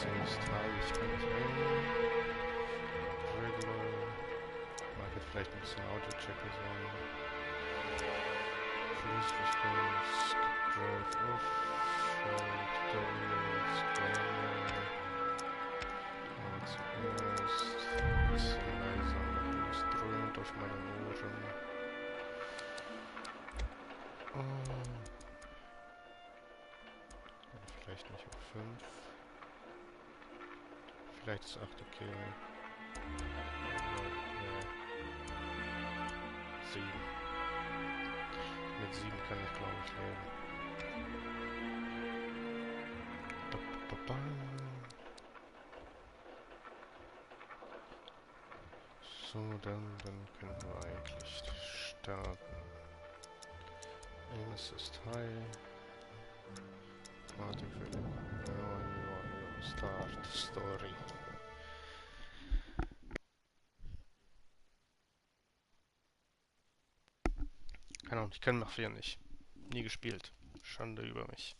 ist high, ich kann nicht wählen. Regular. Man hätte vielleicht ein bisschen Audio-Checker sollen. Police Response, Skip Drive Off, Tutorials, Grammar. Zuerst ein bisschen leiser, es dröhnt auf meinen Ohren. Vielleicht nicht auf 5. Vielleicht ist 8 okay. Nee. 7. Mit 7 kann ich glaube ich leben. So, dann können wir eigentlich starten. Aim Assist High. Party Feeling. Ja, Start Story. Keine Ahnung, ich kenne Mafia nicht. Nie gespielt. Schande über mich.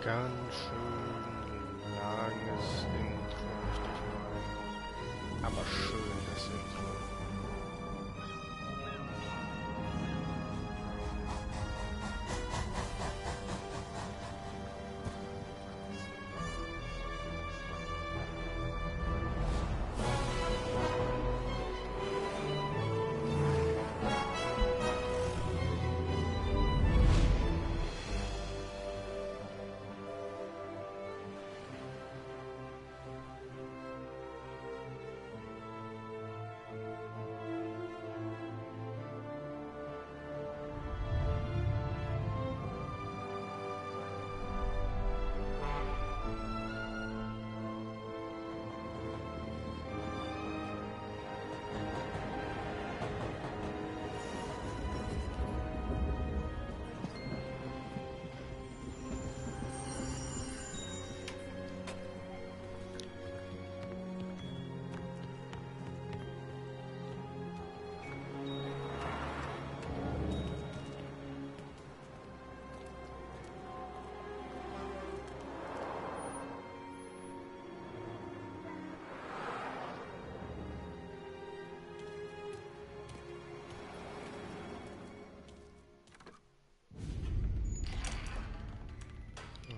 Ganz schön langes Intro, möchte ich mal. Aber schön das Intro.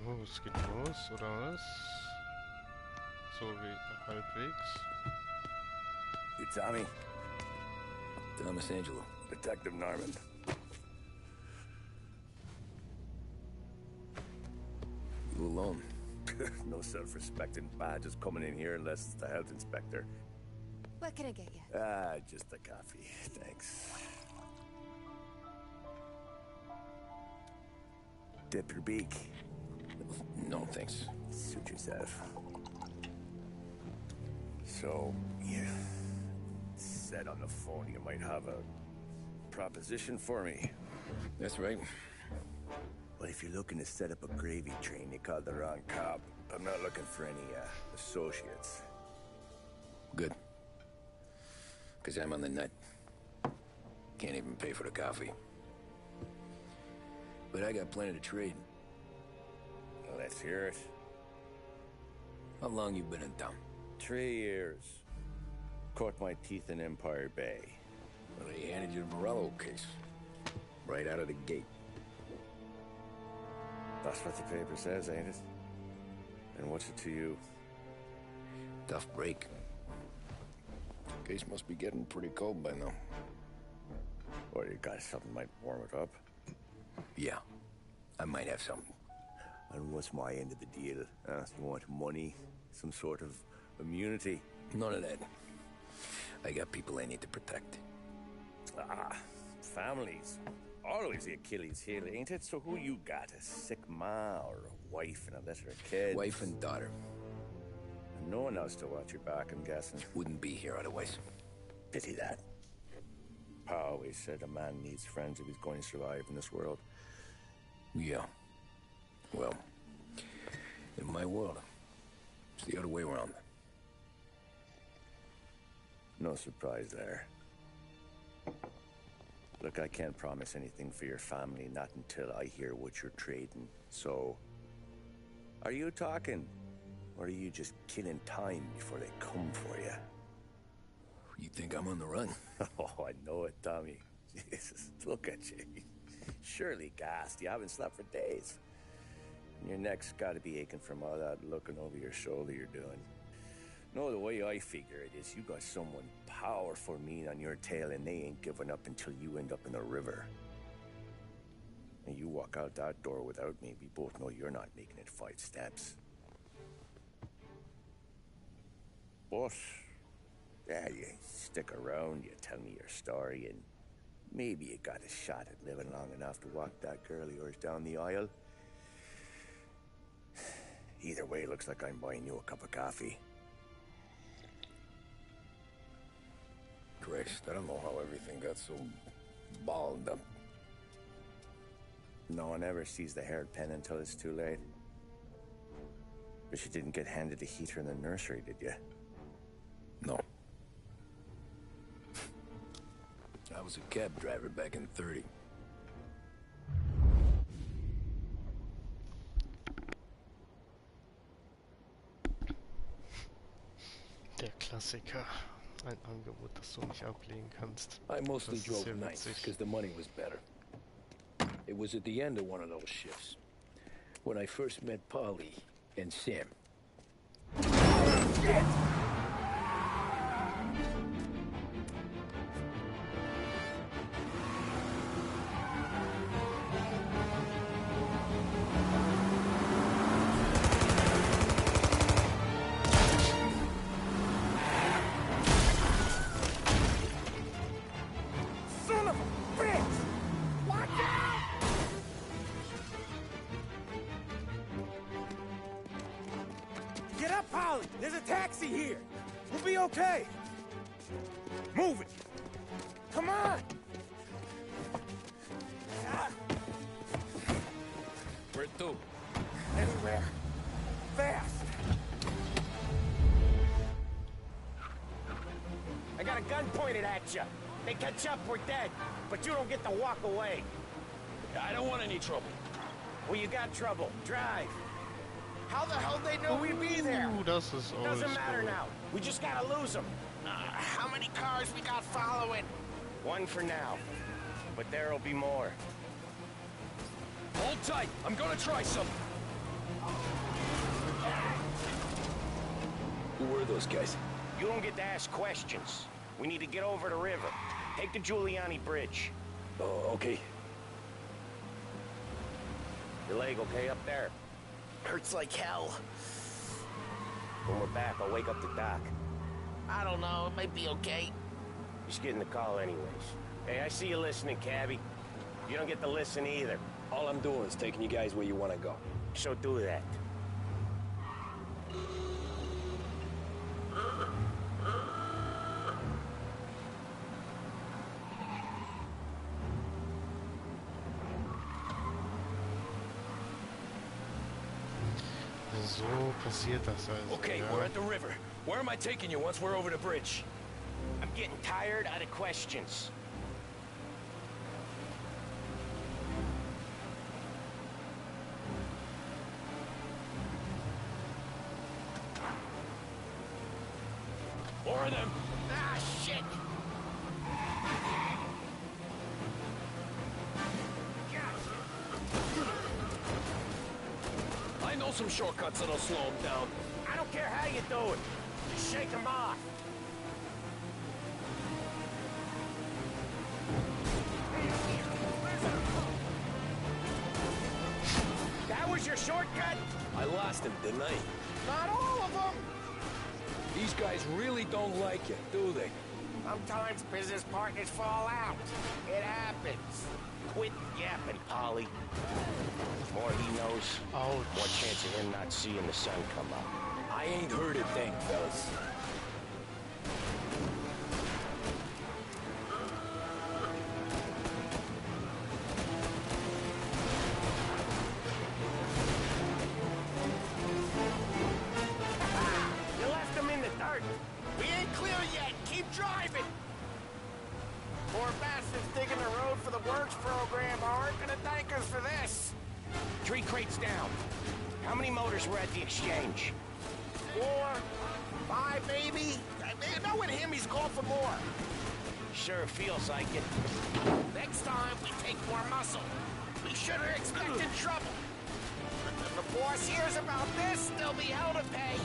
Oh, es geht los, oder was? So wie halbwegs. You Tommy? Thomas Angelo. Detective Norman. You alone? No self-respecting badges coming in here unless it's the health inspector. What can I get you? Just a coffee. Thanks. Dip your beak. No, thanks. Suit yourself. So, you said on the phone you might have a proposition for me. That's right. Well, if you're looking to set up a gravy train, you called the wrong cop. I'm not looking for any, associates. Good. Because I'm on the nut. Can't even pay for the coffee. But I got plenty to trade. Well, let's hear it. How long you been in town? 3 years. Caught my teeth in Empire Bay. Well, they handed you the Morello case. Right out of the gate. That's what the paper says, ain't it? And what's it to you? Tough break. Case must be getting pretty cold by now. Or you got something might warm it up? Yeah, I might have something. And what's my end of the deal? You want money? Some sort of immunity? None of that. I got people I need to protect. Families. Always the Achilles heel, ain't it? So who you got? A sick ma or a wife and a litter of kids? Wife and daughter. And no one else to watch your back, I'm guessing. Wouldn't be here otherwise. Pity that. Pa always said a man needs friends if he's going to survive in this world. Yeah. Well, in my world, it's the other way around. No surprise there. Look, I can't promise anything for your family, not until I hear what you're trading. So, are you talking? Or are you just killing time before they come for you? You think I'm on the run? Oh, I know it, Tommy. Jesus, look at you. Surely gassed. You haven't slept for days. And your neck's got to be aching from all that looking over your shoulder you're doing. No, the way I figure it is you got someone powerful mean on your tail and they ain't giving up until you end up in the river. And you walk out that door without me, we both know you're not making it 5 steps. But, yeah, you stick around, you tell me your story, and maybe you got a shot at living long enough to walk that girl of yours down the aisle. Either way, it looks like I'm buying you a cup of coffee. Christ, I don't know how everything got so balled up. No one ever sees the haired pen until it's too late. But you didn't get handed a heater in the nursery, did you? No. I was a cab driver back in '30. Der Klassiker. Ein Angebot, das du nicht ablehnen kannst. I mostly Das ist drove sehr nights witzig. because the money was better. It was at the end of one of those shifts when I first met Polly and Sam. Shit! Get up, Holly! There's a taxi here! We'll be okay! Move it! Come on! Where to? Anywhere. Fast! I got a gun pointed at you. They catch up, we're dead. But you don't get to walk away. I don't want any trouble. Well, you got trouble. Drive. How the hell they know we'd be there? Das ist Doesn't matter oldschool. now. We just gotta lose them. How many cars we got following? One for now. But there'll be more. Hold tight. I'm gonna try something. Who were those guys? You don't get to ask questions. We need to get over the river. Take the Giuliani Bridge. Oh, okay. Your leg okay up there? Hurts like hell. When we're back, I'll wake up the doc. I don't know, it might be okay. Just getting the call anyways. Hey, I see you listening, cabbie. You don't get to listen either. All I'm doing is taking you guys where you want to go. So do that. So passiert das also. Okay, Ja. we're at the river. Where am I taking you once we're over the bridge? I'm getting tired out of questions. More of them. Ah, shit! I know some shortcuts that'll slow them down. I don't care how you do it. Just shake them off. That was your shortcut? I lost him, didn't I? Not all of them. These guys really don't like you, do they? Sometimes business partners fall out. It happens. Quit yapping, Polly. The more he knows, more Ouch. chance of him not seeing the sun come up. I ain't heard a thing, fellas. You left him in the dirt. We ain't clear yet. Keep driving. Poor bastards digging the road for the works program aren't gonna thank us for this. 3 crates down. How many motors were at the exchange? 4, 5 maybe. I know with him he's called for more. Sure feels like it. Next time we take more muscle. We should have expected trouble. If the boss hears about this, there'll be hell to pay.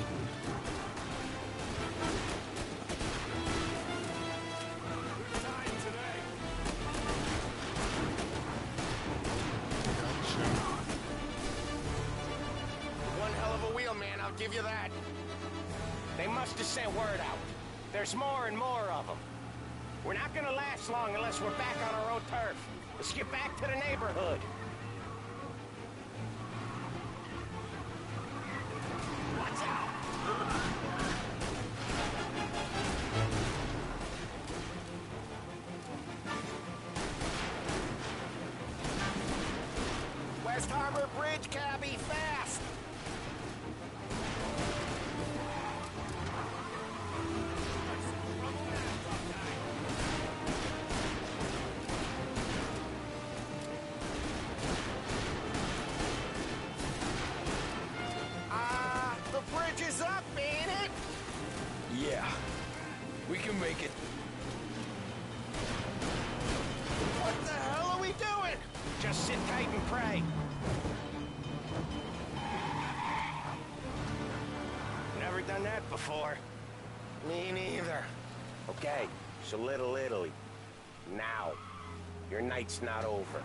One hell of a wheel, man, I'll give you that. They must have sent word out. There's more and more of them. We're not gonna last long unless we're back on our own turf. Let's get back to the neighborhood. Watch out! West Harbor Bridge, cabby, fast! The bridge is up, ain't it? Yeah, we can make it. What the hell are we doing? Just sit tight and pray. Never done that before. Me neither. Okay, so Little Italy. Now. Your night's not over.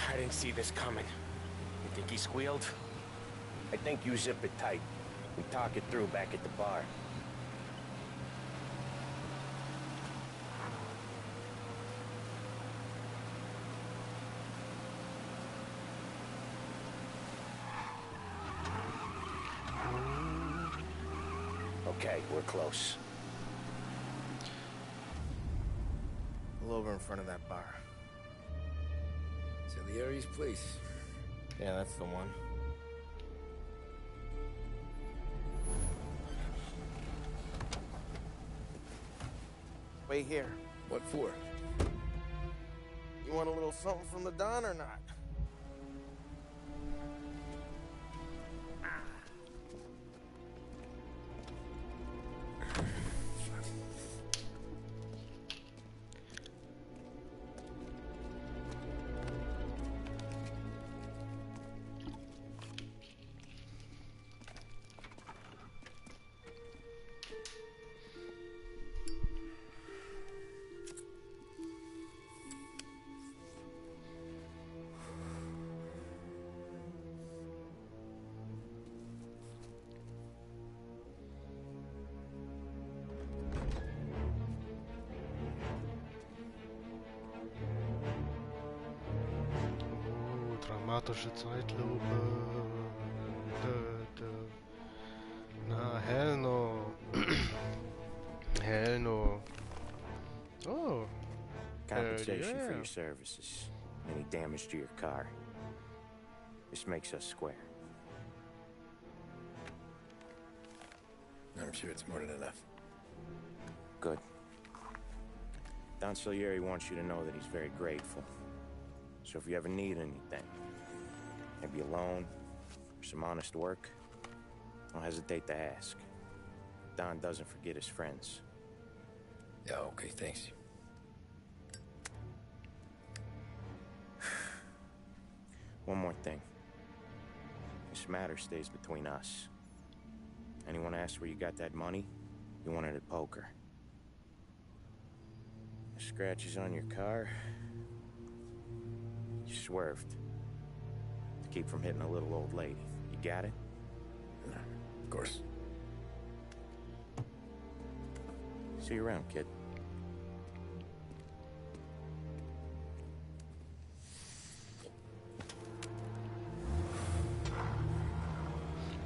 I didn't see this coming. You think he squealed? I think you zip it tight. We talk it through back at the bar. Okay, we're close. Pull over in front of that bar. Salieri's place. Yeah, that's the one. Wait here. What for? You want a little something from the Don or not? Dramatische Zeitlupe. Na, hell no. Hell no. Oh. Compensation for yeah. your services. Any damage to your car. This makes us square. I'm sure it's more than enough. Good. Don Salieri wants you to know that he's very grateful. So if you ever need anything, maybe a loan or some honest work, don't hesitate to ask. Don doesn't forget his friends. Yeah, okay, thanks. One more thing. This matter stays between us. Anyone asks where you got that money, you won it at poker. The scratches on your car, you swerved to keep from hitting a little old lady. You got it? Of course. See you around, kid.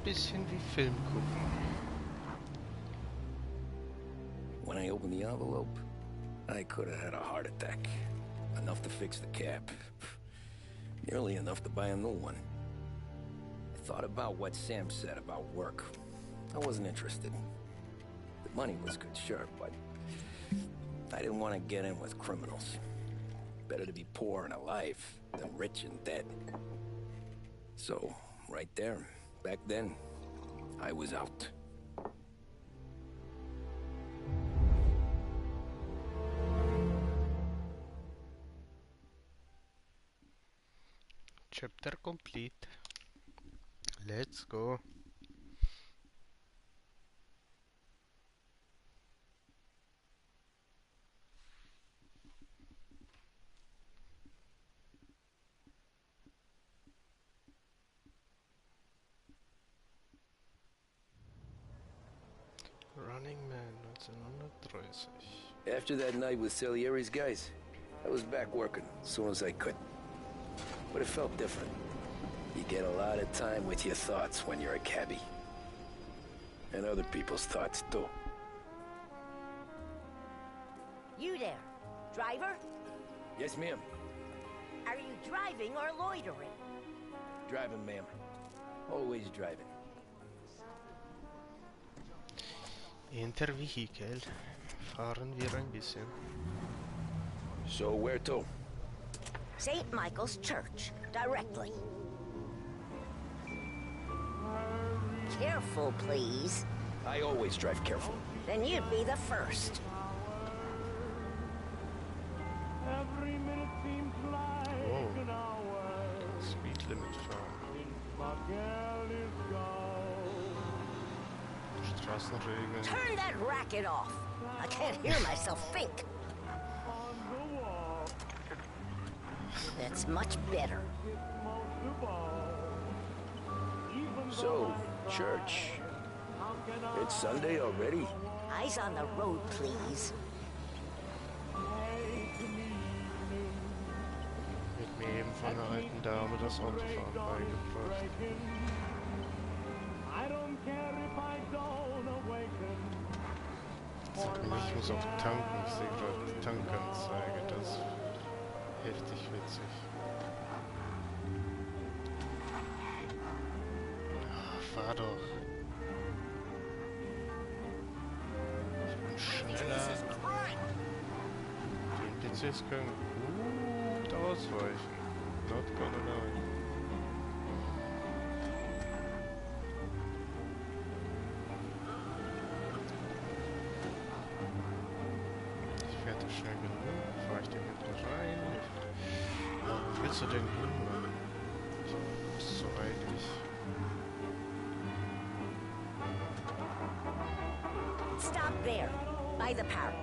Bisschen wie Film gucken. When I opened the envelope, I could have had a heart attack. Enough to fix the cap. Nearly enough to buy a new one. I thought about what Sam said about work. I wasn't interested. The money was good, sure, but I didn't want to get in with criminals. Better to be poor and alive than rich and dead. So, right there, back then, I was out. Chapter complete. Let's go. Running Man 1930. After that night with Salieri's guys, I was back working as soon as I could. But it felt different. You get a lot of time with your thoughts when you're a cabbie. And other people's thoughts, too. You there, driver? Yes, ma'am. Are you driving or loitering? Driving, ma'am. Always driving. Inter Vehikel fahren wir ein bisschen. So where to? St. Michael's Church, directly. Careful, please. I always drive careful. Then you'd be the first. Oh. Speed limit fahren. Straßenregeln. Turn that racket off. I can't hear myself think. That's much better. So, church. It's Sunday already? Eyes on the road, please. Wird mir eben von einer alten Dame das Autofahren beigebracht. Sag mir nicht, ich muss auch tanken. Ich sehe gerade die Tankanzeige. Das ist heftig witzig. Ja, fahr doch. Ich bin schneller. Die NPCs können gut ausweichen. Not gonna lie. Schnell genug, fahre ich den hinten rein. Wo willst du denn hin, Mann? Ich ist so eilig. Stop there, by the park.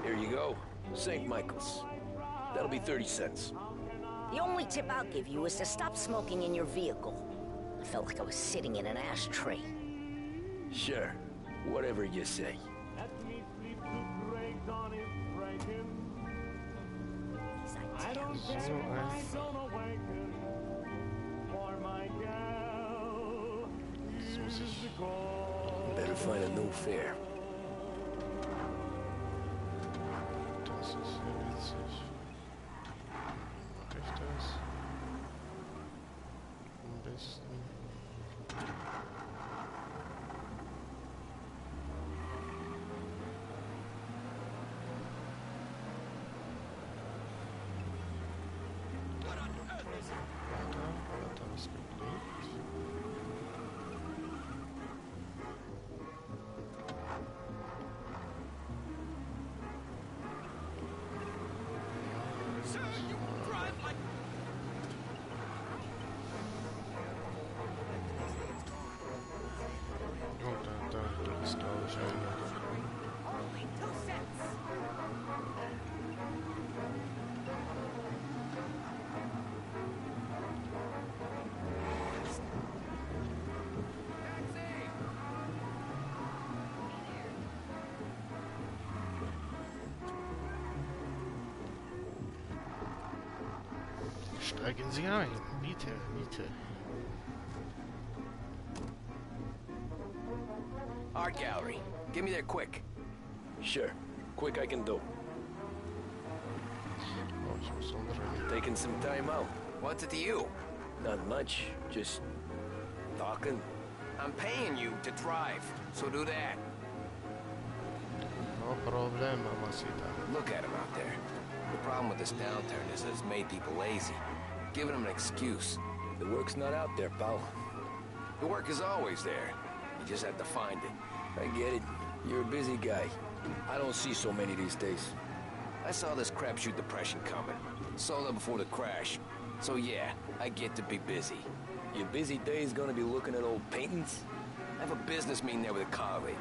Here you go. St. Michael's. That'll be 30 cents. The only tip I'll give you is to stop smoking in your vehicle. I felt like I was sitting in an ashtray. Sure. Whatever you say. I tell you. So einfach. Jetzt muss ich... Better find a new fare. Das ist ja witzig. Mach ich das? Am besten. Hat er was gelegt? Oh, da ist, glaube ich, einer davon. Only 2 cents. Steigen Sie ein. Bitte, bitte. Art gallery. Get me there quick. Sure. Quick I can do. Oh, ich muss umdrehen. Taking some time out. What's it to you? Not much. Just talking. I'm paying you to drive, so do that. No problem, mamacita. Look at him out there. The problem with this downturn is that it's made people lazy. Giving them an excuse. The work's not out there, pal. The work is always there. You just have to find it. I get it. You're a busy guy. I don't see so many these days. I saw this crapshoot depression coming. Sold out before the crash. So yeah, I get to be busy. Your busy day's gonna be looking at old paintings? I have a business meeting there with a colleague.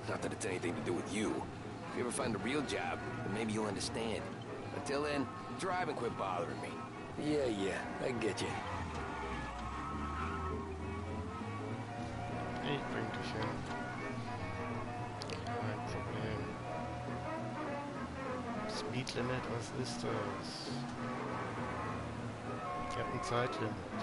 Not that it's anything to do with you. If you ever find a real job, then maybe you'll understand. Until then, drive and quit bothering me. Yeah, I get you. Ich bring dich hin. Kein Problem. Speedlimit, was ist das? Ich hab ein Zeitlimit.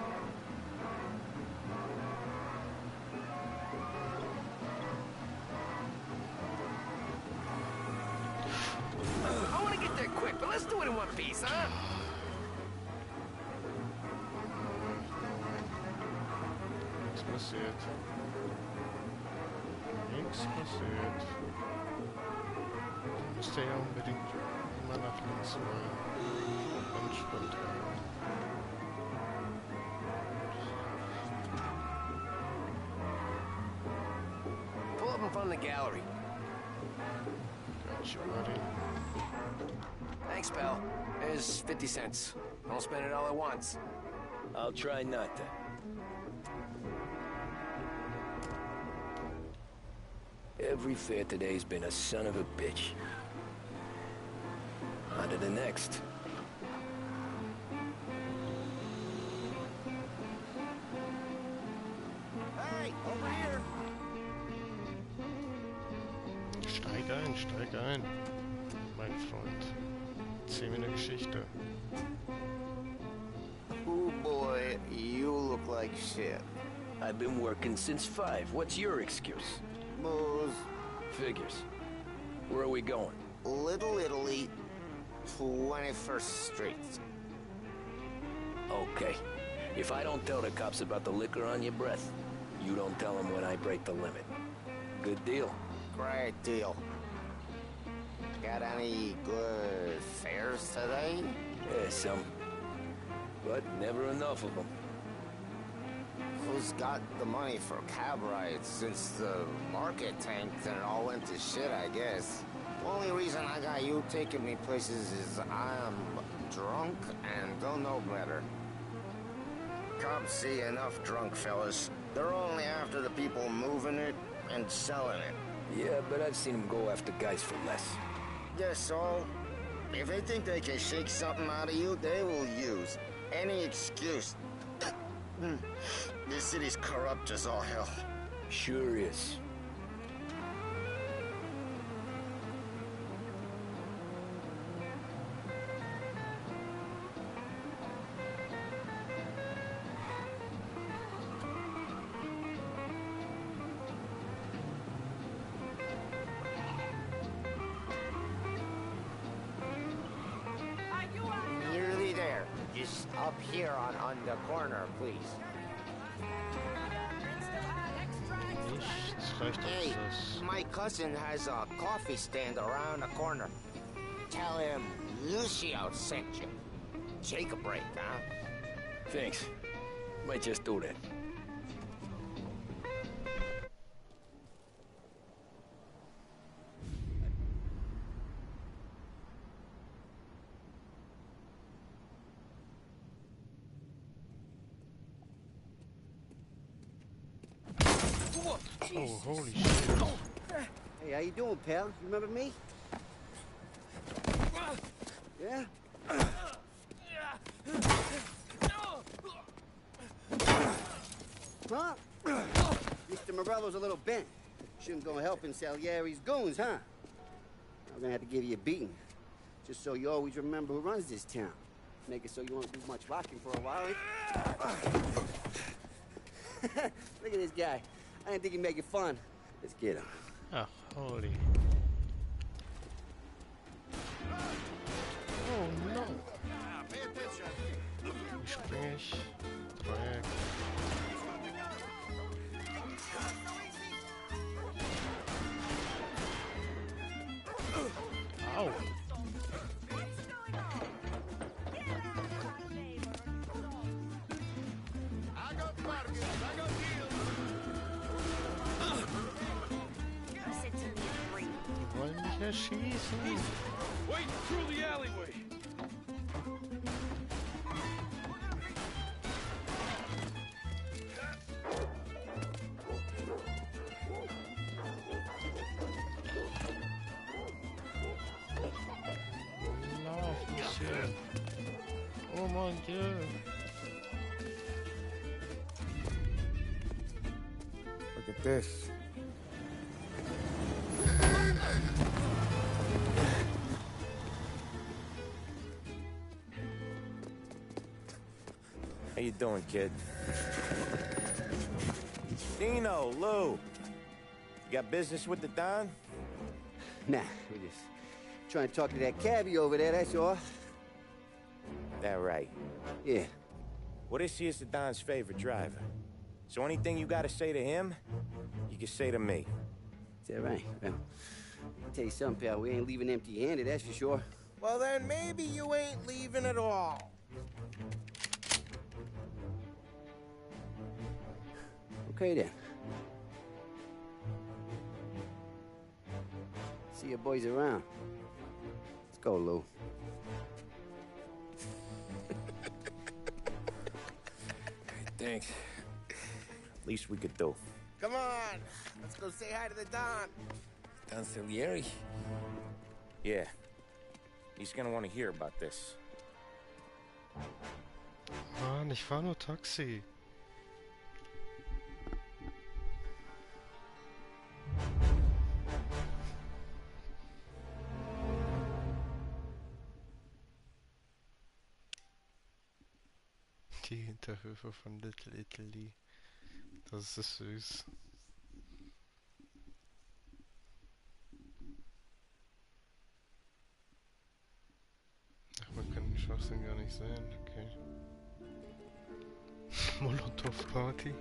I want to get there quick, but let's do it in one piece, huh? Nichts passiert. Nichts passiert. Ich müsste ja unbedingt immer nach links wollen. Ganz spontan. Pull up in front of the gallery. Got you, buddy. Thanks, pal. There's 50 cents. Don't spend it all at once. I'll try not to. Every fair today's been a son of a bitch. On to the next. Hey, over here. Steig ein, mein Freund. Erzähl mir eine Geschichte. Oh boy, you look like shit. I've been working since 5. What's your excuse? Booze. Figures. Where are we going? Little Italy, 21st Street. Okay. If I don't tell the cops about the liquor on your breath, you don't tell them when I break the limit. Good deal. Great deal. Got any good fares today? Yeah, some. But never enough of them. Who's got the money for cab rides since the market tanked and it all went to shit, I guess? Only reason I got you taking me places is I'm drunk and don't know better. Cops see enough drunk fellas. They're only after the people moving it and selling it. Yeah, but I've seen them go after guys for less. Guess so. If they think they can shake something out of you, they will use any excuse. This city's corrupt as all hell. Sure is. just up here on the corner, please. Nichts reicht Hey, uns das. my cousin has a coffee stand around the corner. Tell him Lucio sent you. Take a break, huh? Thanks. Might just do that. Oh, holy shit. Hey, how you doing, pal? You remember me? Yeah? Huh? Mr. Morello's a little bent. Shouldn't go helping Salieri's goons, huh? I'm gonna have to give you a beating. Just so you always remember who runs this town. Make it so you won't do much locking for a while. Look at this guy. I didn't think he'd make it fun. Let's get him. Ah, holy. Oh no. Pay attention. Spring ich. Dreieck. Au. I got bargains, I got deals. Die wollen mich erschießen. Wait through the alleyway. Lauf, Monsieur. Oh mon Dieu. Look at this. How you doing, kid? Dino, Lou. You got business with the Don? Nah, we're just trying to talk to that cabbie over there, that's all. That right. Yeah. Well, this here's the Don's favorite driver. So anything you gotta say to him, you can say to me. Is that right? Well, I'll tell you something, pal. We ain't leaving empty-handed, that's for sure. Well, then maybe you ain't leaving at all. Okay, then. See your boys around. Let's go, Lou. Thanks. Least we could do. Come on, let's go say hi to the Don. Don Salieri? Yeah. He's gonna want to hear about this. Mann, ich fahr nur Taxi. Die Hinterhöfe von Little Italy. Das ist süß. Ach, man kann den Schwachsinn gar nicht sehen. Okay. Molotov-Party.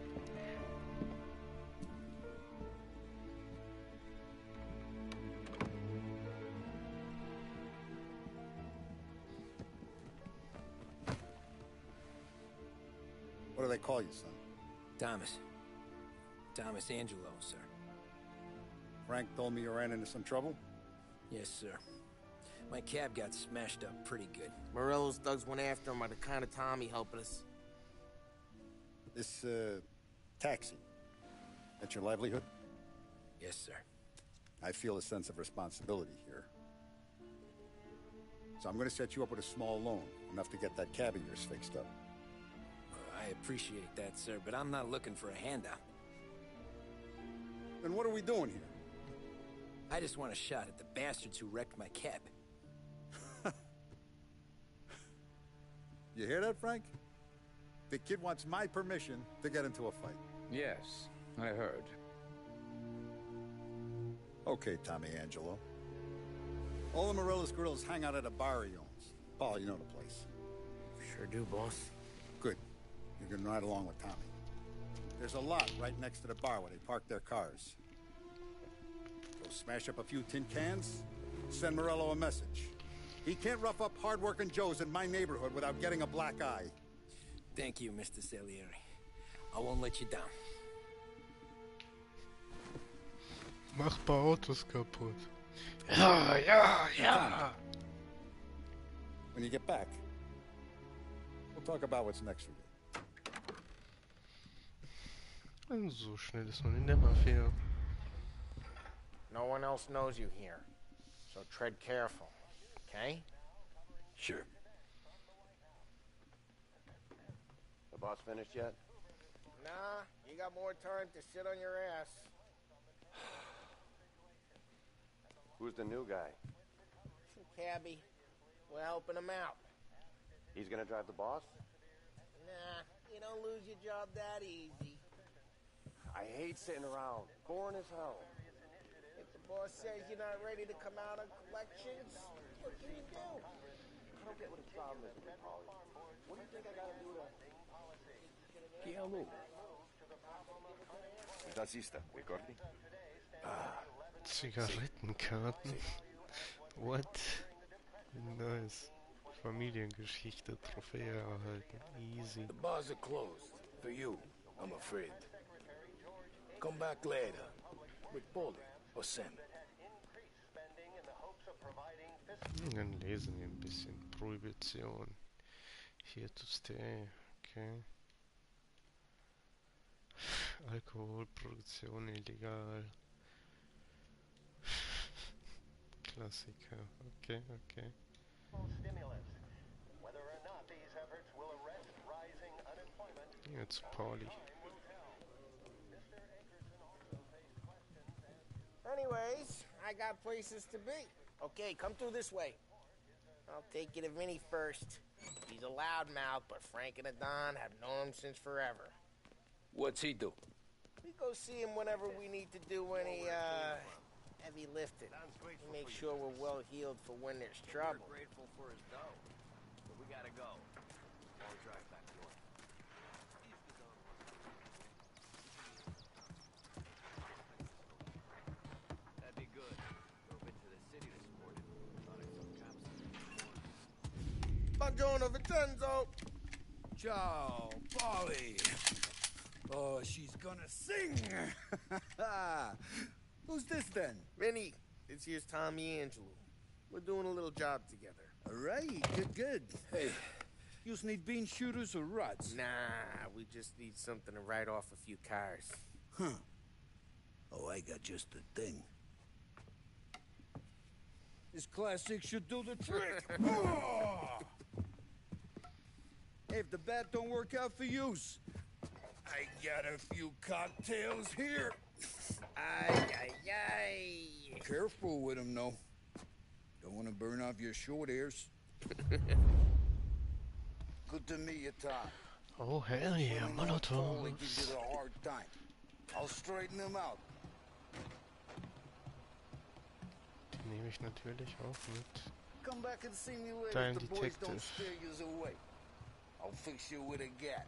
What do they call you, son? Thomas. Thomas Angelo, sir. Frank told me you ran into some trouble? Yes, sir. My cab got smashed up pretty good. Morello's thugs went after him on account of Tommy helping us. This, taxi. That's your livelihood? Yes, sir. I feel a sense of responsibility here. So I'm gonna set you up with a small loan, enough to get that cab of yours fixed up. I appreciate that, sir, but I'm not looking for a handout. Then what are we doing here? I just want a shot at the bastards who wrecked my cab. You hear that, Frank? The kid wants my permission to get into a fight. Yes, I heard. Okay, Tommy Angelo. All the Morello's girls hang out at a bar he owns. Paul, you know the place. Sure do, boss. Good. You can ride along with Tommy. There's a lot right next to the bar where they park their cars. Go smash up a few tin cans, send Morello a message. He can't rough up hard-working Joes in my neighborhood without getting a black eye. Thank you, Mr. Salieri. I won't let you down. Mach ein paar Autos kaputt. Ja, ja, ja! When you get back, we'll talk about what's next for you. Und so schnell ist man in der Mafia. No one else knows you here, so tread careful, okay? Sure. The boss finished yet? Nah, you got more time to sit on your ass. Who's the new guy? Some cabbie. We're helping him out. He's gonna drive the boss? Nah, you don't lose your job that easy. I hate sitting around. Boring as hell. If the boss says you're not ready to come out on collections, what can you do? I don't get what his problem is with me, Paulie. What do you think I gotta do to... Chialu. Das ist er, ricordi? Zigarettenkarten? What? Nice. Familiengeschichte, Trophäe erhalten. Easy. The bars are closed. For you, I'm afraid. Come back later. With Paulie or Sam. Dann lesen wir ein bisschen. Prohibition. Here to stay. Okay. Alkoholproduktion illegal. Klassiker. Okay, okay. Jetzt Pauli. Anyways, I got places to be. Okay, come through this way. I'll take you to Vinny first. He's a loudmouth, but Frank and the Don have known him since forever. What's he do? We go see him whenever we need to do any, heavy lifting. We make sure we're well healed for when there's trouble. We're grateful for his dough, but we gotta go. I'll drive back north. That'd be good. Drove into the city this morning. Thought I saw cops. Buongiorno, Vincenzo! Ciao, Polly. Oh, she's gonna sing. Who's this then? Vinny, this here's Tommy Angelo. We're doing a little job together. All right, good. Hey, you need bean shooters or rods? Nah, we just need something to write off a few cars. Huh. Oh, I got just the thing. This classic should do the trick. Oh! Hey, if the bat don't work out for yous, I got a few cocktails here. Ay. Careful with them, though. Don't want to burn off your short hairs. Good to meet you, Tom. Oh, hell yeah, Paulie gives Molotovs. you a hard time. I'll straighten them out. Die nehme ich natürlich auch mit. Come back and see me later Dein if the boys don't Detective. scare you away. I'll fix you with a gat.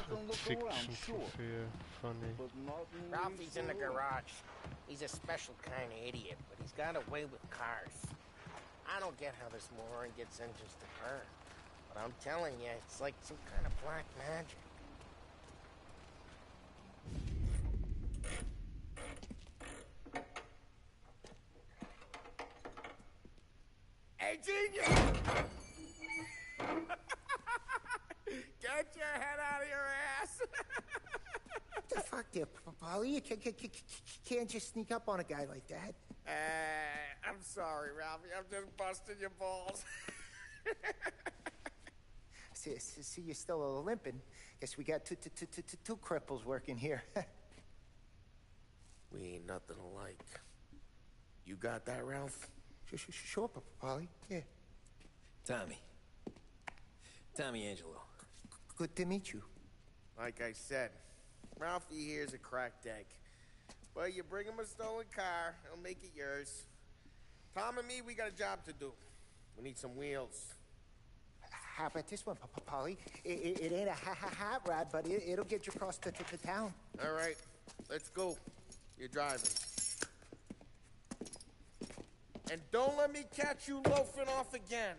Don't look Fiction around, sure. Trophäe. Funny. But nothing Ralphie's in the leads to garage. He's a special kind of idiot, but he's got a way with cars. I don't get how this moron gets engines to burn. But I'm telling you, it's like some kind of black magic. Hey, genius! Get your head out of your ass! What the fuck there, Polly? You can't just sneak up on a guy like that. I'm sorry, Ralphie. I'm just busting your balls. See, you're still limping. Guess we got two cripples working here. We ain't nothing alike. You got that, Ralph? Sure, Polly. Yeah. Tommy Angelo. Good to meet you. Like I said, Ralphie here's a cracked egg. But you bring him a stolen car, he'll make it yours. Tom and me, we got a job to do. We need some wheels. How about this one, Polly? It ain't a hot rod, but it'll get you across to town. All right, let's go. You're driving. And don't let me catch you loafing off again.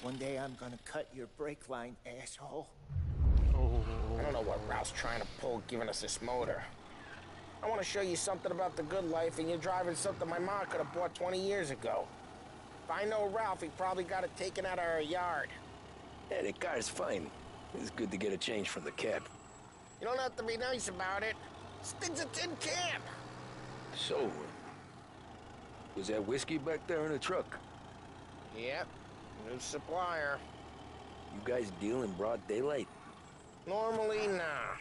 One day I'm gonna cut your brake line, asshole. I don't know what Ralph's trying to pull giving us this motor. I want to show you something about the good life, and you're driving something my mom could have bought 20 years ago. If I know Ralph, he probably got it taken out of our yard. Yeah, the car's fine. It's good to get a change from the cab. You don't have to be nice about it. This thing's a tin can. So, was that whiskey back there in the truck? Yep, new supplier. You guys deal in broad daylight? Normally, nah.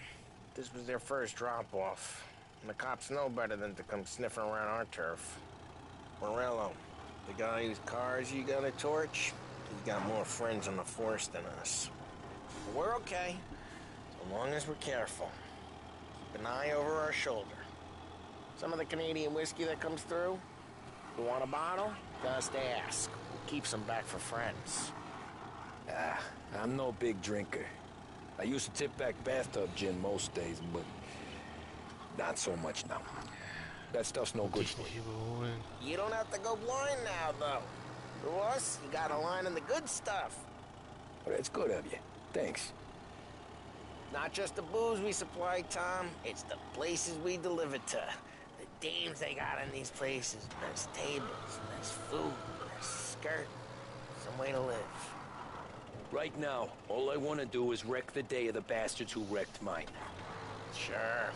This was their first drop-off. And the cops know better than to come sniffing around our turf. Morello, the guy whose cars you got a torch, he's got more friends on the force than us. But we're okay, so long as we're careful. Keep an eye over our shoulder. Some of the Canadian whiskey that comes through, you want a bottle? Just ask. We'll keep some back for friends. I'm no big drinker. I used to tip back bathtub gin most days, but not so much now. That stuff's no good for you. You don't have to go blind now, though. For us, you got a line in the good stuff. Well, that's good of you. Thanks. Not just the booze we supply, Tom. It's the places we deliver to. The dames they got in these places. Best tables, best food, best skirt. Some way to live. Right now, all I want to do is wreck the day of the bastards who wrecked mine. Sure.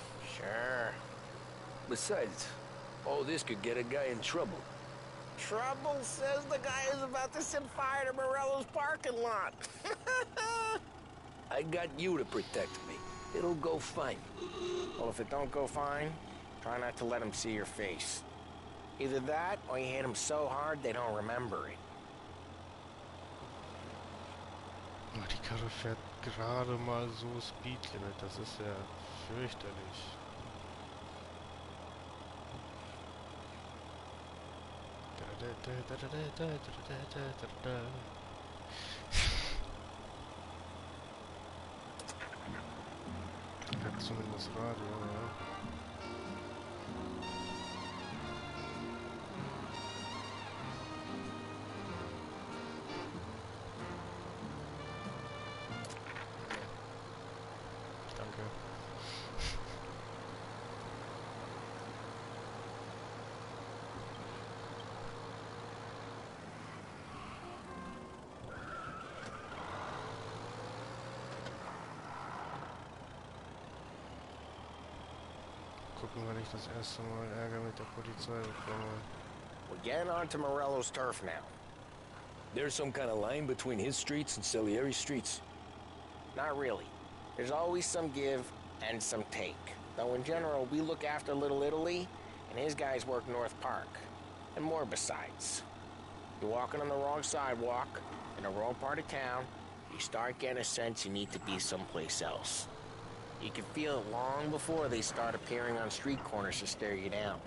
Besides, all this could get a guy in trouble. Trouble says the guy is about to set fire to Morello's parking lot. I got you to protect me. It'll go fine. Well, if it don't go fine, try not to let him see your face. Either that, or you hit them so hard they don't remember it. Oh, die Karre fährt gerade mal so Speedlimit, das ist ja fürchterlich. Hat zumindest Radio, ja. Danke. Gucken, wann ich das erste Mal Ärger mit der Polizei bekomme. We're getting onto Morello's turf now. There's some kind of line between his streets and Salieri's streets? Not really. There's always some give and some take. Though in general, we look after Little Italy, and his guys work North Park. And more besides. You're walking on the wrong sidewalk, in the wrong part of town, you start getting a sense you need to be someplace else. You can feel it long before they start appearing on street corners to stare you down.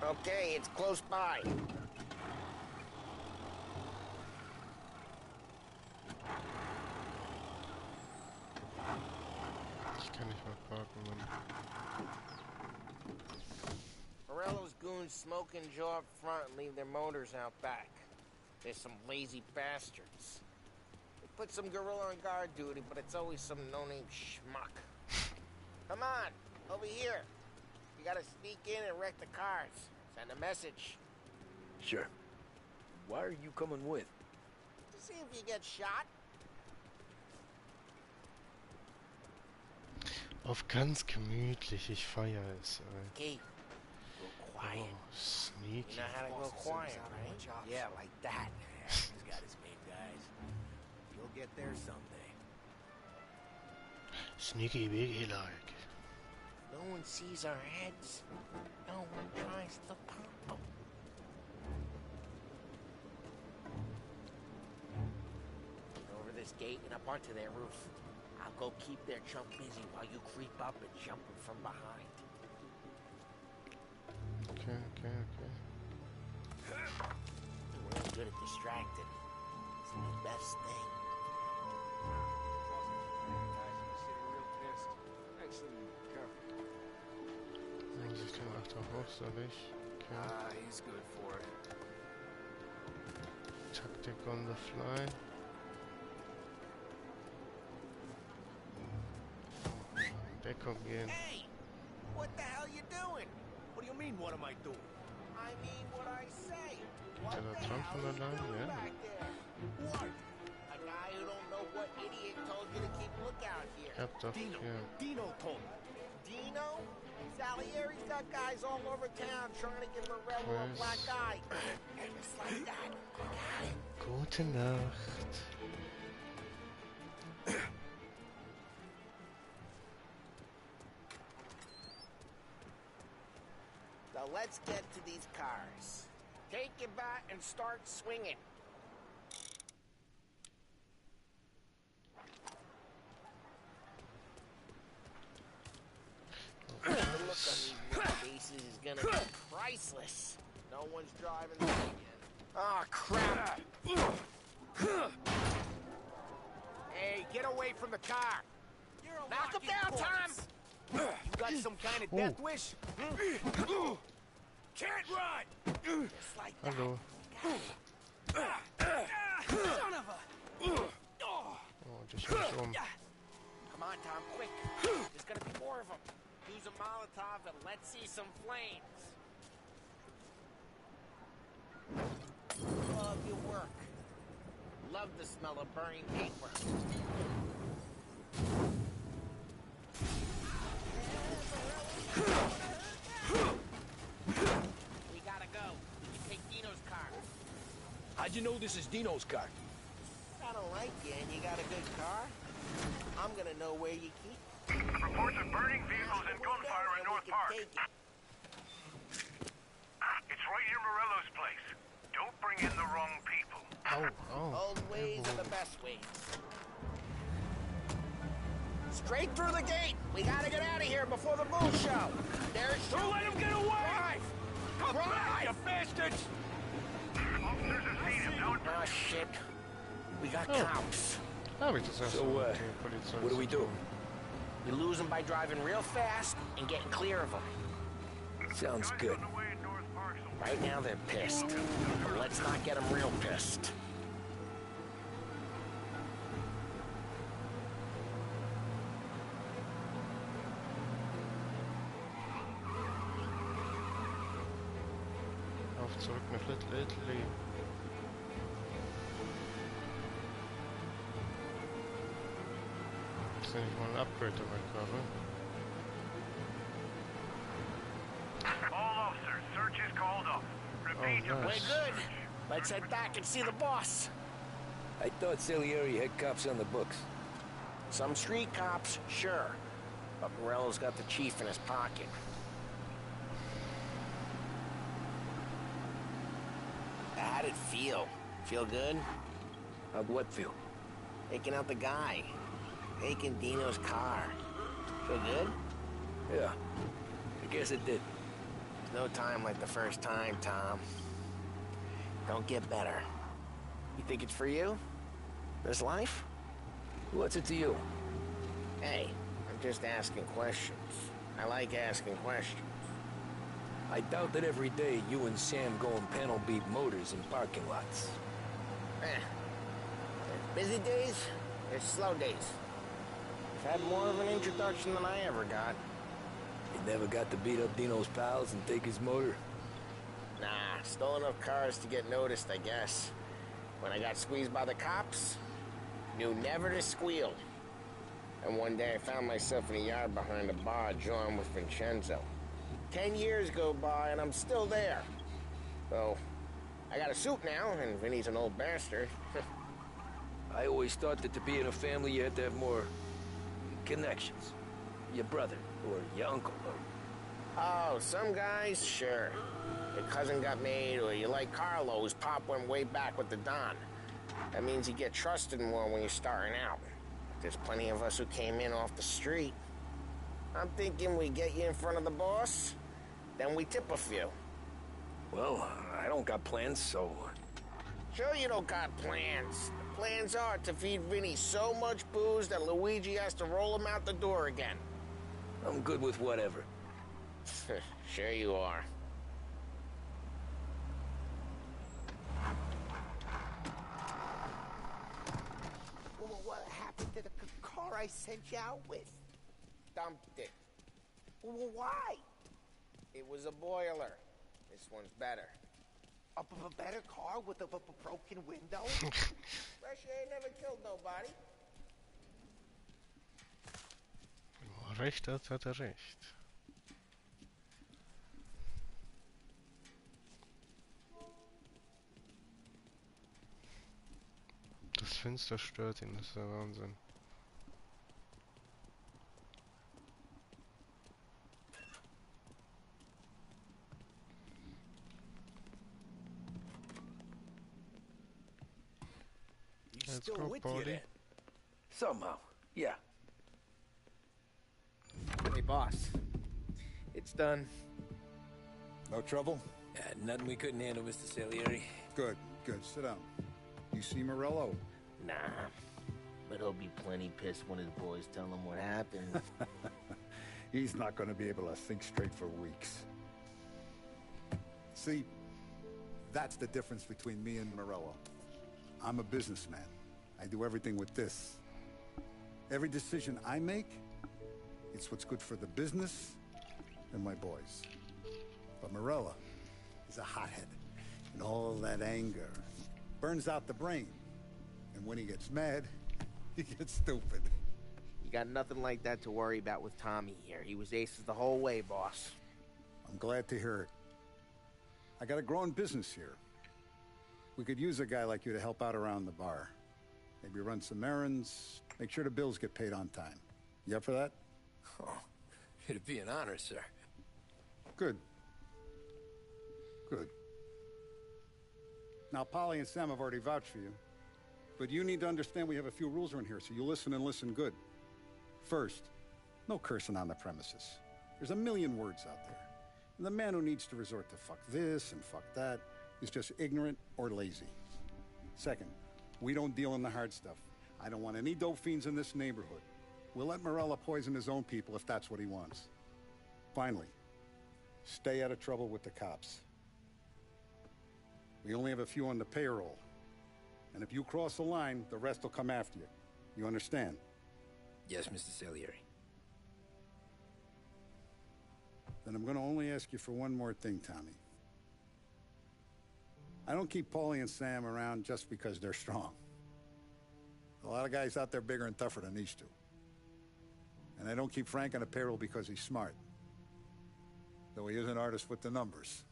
Okay, it's close by. Ich kann nicht mehr parken, Mann. Morello's goons smoke and jaw up front and leave their motors out back. They're some lazy bastards. They put some gorilla on guard duty, but it's always some no-name schmuck. Come on, over here. You gotta sneak in and wreck the cars. Send a message. Sure. Why are you coming with? To see if you get shot. Auf ganz gemütlich, ich feiere es. Okay, go quiet. Oh, sneaky. You know how to go quiet, right? Yeah, like that. He's got his main guys. You'll get there someday. Sneaky biggie like. No one sees our heads. No one tries to pop them. skating up onto their roof. I'll go keep their chump busy while you creep up and jump him from behind. Okay. I'm really good at distracting. It's my best thing. Einrichtung nach der Hof soll ich. Okay. He's good for it. Tactic on the fly. Deckung gehen. Hey! What the hell you doing? What do you mean, what am I doing? I mean what I say. What Did I the jump hell from you the line? doing Yeah. back there? What? A guy who don't know what idiot told you to keep lookout here. Hab doch Dino. hier. Dino told me. Dino? Salieri's got guys all over town trying to give Morello a black eye. Just like that. Got it. Gute Nacht. So let's get to these cars. Take your bat and start swinging. The look on these faces is gonna be priceless. No one's driving this again. Oh, crap. Hey, get away from the car. Knock him down, Tom! You got some kind of death wish? Can't run! Just like that. Hallo. Son of a... Oh, die schau ich um. Come on, Tom, quick. There's gonna be more of them. Use a Molotov and let's see some flames. Love your work. Love the smell of burning paper. We gotta go. You take Dino's car. How'd you know this is Dino's car? I don't like you and you got a good car. I'm gonna know where you keep. Reports of burning vehicles and gunfire in North Park. It's right near Morello's place. Don't bring in the wrong people. Old ways are the best ways. Straight through the gate. We gotta get out of here before the bull show. There's... Don't let him get away! Drive! Drive! You bastards! Officers have seen him. Don't... Oh, shit. We got cops. Habe ich das erst So, mit der Polizei what do we zu do? tun. You lose them by driving real fast and getting clear of them. Sounds good. On the way in North Park, so Right now they're pissed. But let's not get them real pissed. Auf zurück mit Little Italy. Ist ja nicht mal ein Upgrade dabei gerade. all officers, search is called off. Repeat, Oh, We're nice. good. Let's head back and see the boss. I thought Salieri had cops on the books. Some street cops, sure. But Morello's got the chief in his pocket. How'd it feel? Feel good? How'd what feel? Taking out the guy. Taking Dino's car. Feel good? Yeah, I guess it did. There's no time like the first time, Tom. Don't get better. You think it's for you? This life? What's it to you? Hey, I'm just asking questions. I like asking questions. I doubt that every day you and Sam go and panel beat motors in parking lots. There's busy days, there's slow days. I've had more of an introduction than I ever got. You never got to beat up Dino's pals and take his motor? Nah, stole enough cars to get noticed, I guess. When I got squeezed by the cops, knew never to squeal. And one day I found myself in a yard behind a bar drawn with Vincenzo. 10 years go by and I'm still there. So, I got a suit now, and Vinny's an old bastard. I always thought that to be in a family you had to have more connections. Your brother, or your uncle, or... Oh, some guys, sure. Your cousin got made, or you like Carlo, whose pop went way back with the Don. That means you get trusted more when you're starting out. There's plenty of us who came in off the street. I'm thinking we get you in front of the boss, then we tip a few. Well, I don't got plans, so... Sure you don't got plans. The plans are to feed Vinny so much booze that Luigi has to roll him out the door again. I'm good with whatever. Sure you are. Well, what happened to the car I sent you out with? Dumped it. Well, why? It was a boiler. This one's better. A better car with a broken window? Fresh air never killed nobody. Wo er recht hat, hat er recht. Das Fenster stört ihn, das ist der Wahnsinn. Let's Still go, with you Paulie. then? Somehow, yeah. Hey, boss. It's done. No trouble? Nothing we couldn't handle, Mr. Salieri. Good, good. Sit down. You see Morello? Nah. But he'll be plenty pissed when his boys tell him what happened. He's not going to be able to think straight for weeks. See, that's the difference between me and Morello. I'm a businessman. I do everything with this. Every decision I make, it's what's good for the business and my boys. But Morello is a hothead. And all that anger burns out the brain. And when he gets mad, he gets stupid. You got nothing like that to worry about with Tommy here. He was aces the whole way, boss. I'm glad to hear it. I got a growing business here. We could use a guy like you to help out around the bar. Maybe run some errands, make sure the bills get paid on time. You up for that? Oh, it'd be an honor, sir. Good. Good. Now, Polly and Sam have already vouched for you. But you need to understand we have a few rules around here, so you listen and listen good. First, no cursing on the premises. There's a million words out there. And the man who needs to resort to fuck this and fuck that is just ignorant or lazy. Second, we don't deal in the hard stuff. I don't want any dope fiends in this neighborhood. We'll let Morella poison his own people if that's what he wants. Finally, stay out of trouble with the cops. We only have a few on the payroll. And if you cross the line, the rest will come after you. You understand? Yes, Mr. Salieri. Then I'm going to only ask you for one more thing, Tommy. I don't keep Paulie and Sam around just because they're strong. A lot of guys out there bigger and tougher than these two. And I don't keep Frank on a payroll because he's smart. Though he is an artist with the numbers.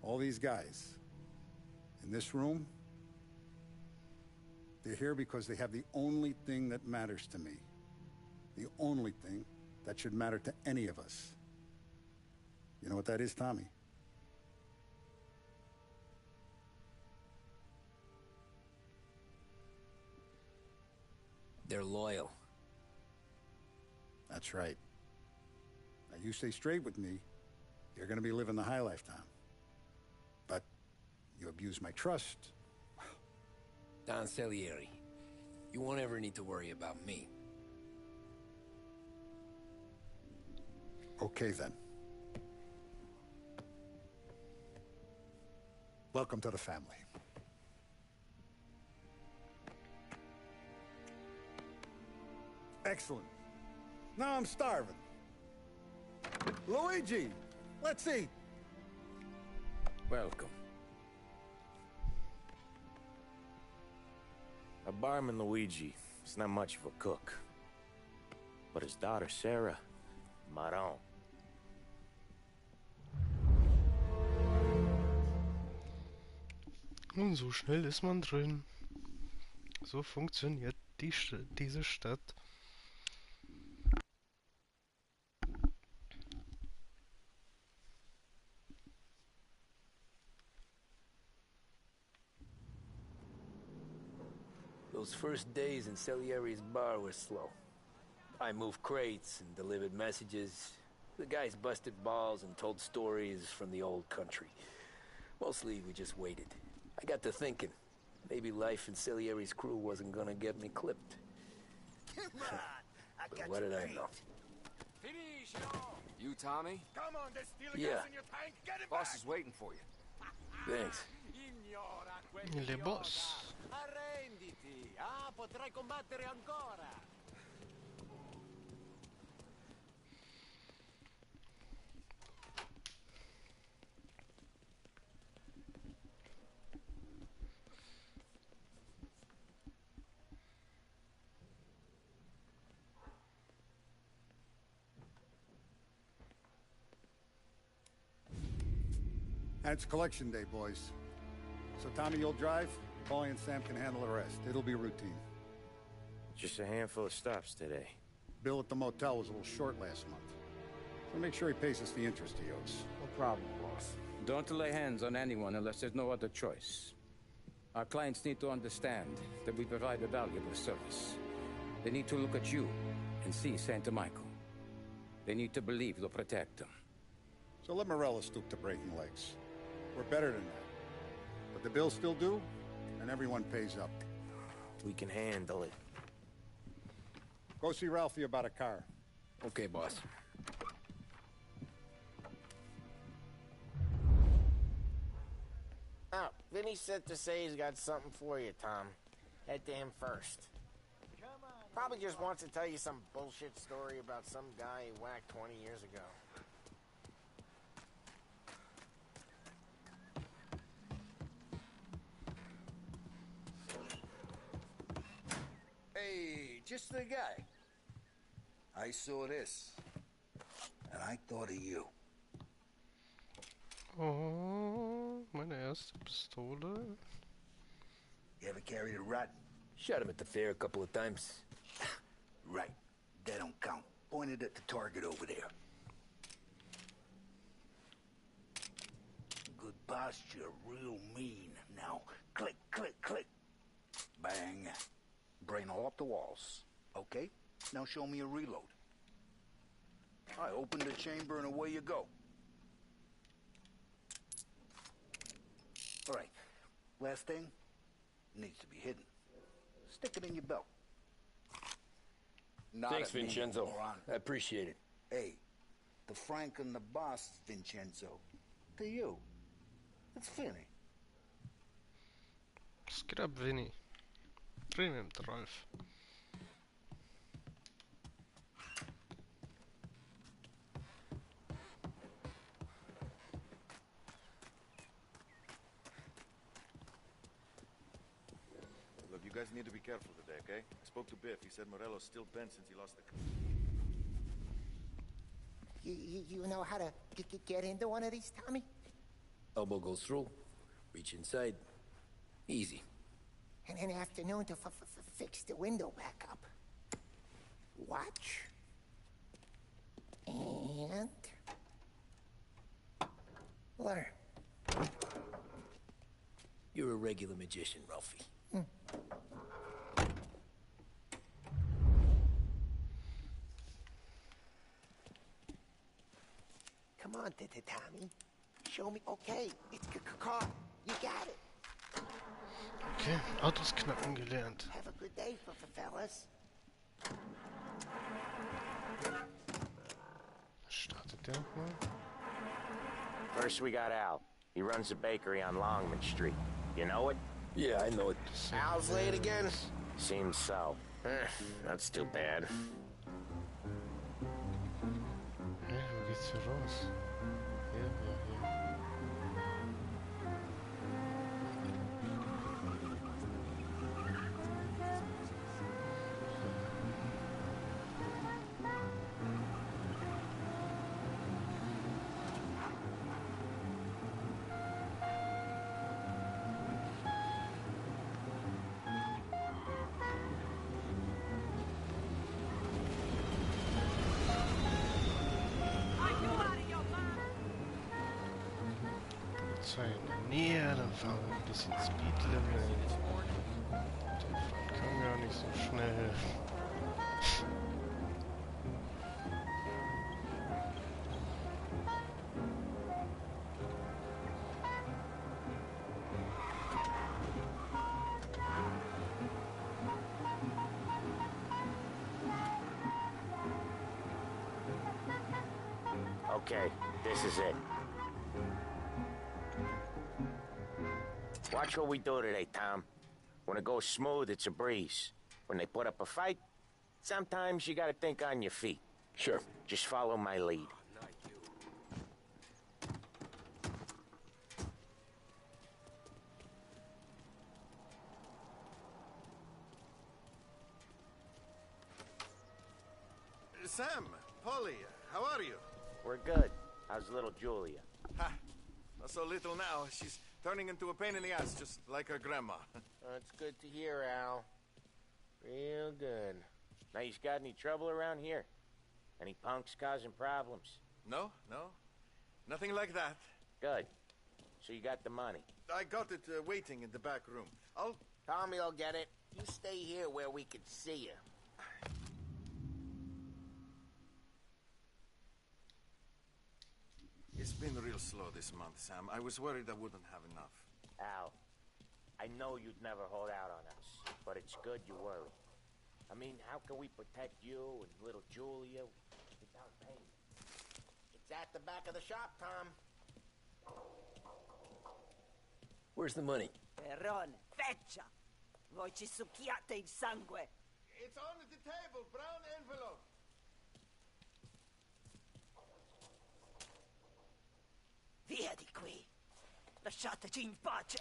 All these guys in this room, they're here because they have the only thing that matters to me. The only thing that should matter to any of us. You know what that is, Tommy? They're loyal. That's right. Now, you stay straight with me, you're gonna be living the high life, Tom. But you abuse my trust. Don Salieri, you won't ever need to worry about me. Okay, then. Welcome to the family. Excellent. Now I'm starving. Luigi, let's eat. Welcome. Our barman Luigi is not much of a cook. But his daughter Sarah, Maron. Und so schnell ist man drin. So funktioniert diese Stadt. Those first days in Salieri's bar were slow. I moved crates and delivered messages. The guys busted balls and told stories from the old country. Mostly, we just waited. I got to thinking, maybe life in Salieri's crew wasn't gonna get me clipped. But what did I know? You, Tommy? Come on, there's steel Yeah. gas in your tank. Get it Boss back. is waiting for you. Thanks. Le boss. Arrenditi. Ah, potrai combattere ancora. And it's collection day, boys. So Tommy, you'll drive. Paulie and Sam can handle the rest. It'll be routine. Just a handful of stops today. Bill at the motel was a little short last month. So make sure he pays us the interest he owes. No problem, boss. Don't lay hands on anyone unless there's no other choice. Our clients need to understand that we provide a valuable service. They need to look at you and see Santa Michael. They need to believe you'll protect them. So let Morello stoop to breaking legs. We're better than that. But the bill's still due, and everyone pays up. We can handle it. Go see Ralphie about a car. Okay, boss. Oh, Vinny said to say he's got something for you, Tom. Head to him first. Probably just wants to tell you some bullshit story about some guy he whacked 20 years ago. Hey, just the guy. I saw this, and I thought of you. Oh, meine erste Pistole. You ever carried a rat? Shot him at the fair a couple of times. Right. That don't count. Pointed at the target over there. Good posture, real mean. Now, click, click, click. Bang. Brain all up the walls. Okay, now show me a reload. I open the chamber and away you go. All right, last thing, needs to be hidden. Stick it in your belt. Not Thanks, at me, Vincenzo. moron. I appreciate it. Hey, the Frank and the boss, Vincenzo. To you. It's Vinny. Scrap Vinny. Premium Ralph. Look, you guys need to be careful today, okay? I spoke to Biff. He said Morello's still bent since he lost the... You know how to get into one of these, Tommy? Elbow goes through. Reach inside. Easy. And an afternoon to fix the window back up. Watch. And... learn. You're a regular magician, Ralphie. Come on, Tommy. Show me. Okay, it's caught. You got it. Okay, Autos knacken gelernt. Have a good day, fellas. Startet der mal? First we got Al. He runs a bakery on Longman Street. You know it? Yeah, I know it. Al's late again? Seems so. That's too bad. Hä, wo geht's hier raus? Hier. Polizei in der Nähe, dann fahren wir ein bisschen Speedlimit. Dann fahren kann gar nicht so schnell. Okay, this is it. Watch what we do today, Tom. When it goes smooth, it's a breeze. When they put up a fight, sometimes you gotta think on your feet. Sure. Just follow my lead. Sam, Polly, how are you? We're good. How's little Julia? Ha! Not so little now. She's turning into a pain in the ass, just like her grandma. That's good to hear, Al. Real good. Now, you got any trouble around here? Any punks causing problems? No. Nothing like that. Good. So you got the money? I got it waiting in the back room. Tommy'll get it. You stay here where we can see you. It's been real slow this month, Sam. I was worried I wouldn't have enough. Al, I know you'd never hold out on us, but it's good you worry. I mean, how can we protect you and little Julia without pain? It's at the back of the shop, Tom. Where's the money? Perrone, feccia! Voi ci succhiate il sangue! It's on the table, brown envelope. Via di qui! Lasciateci in pace!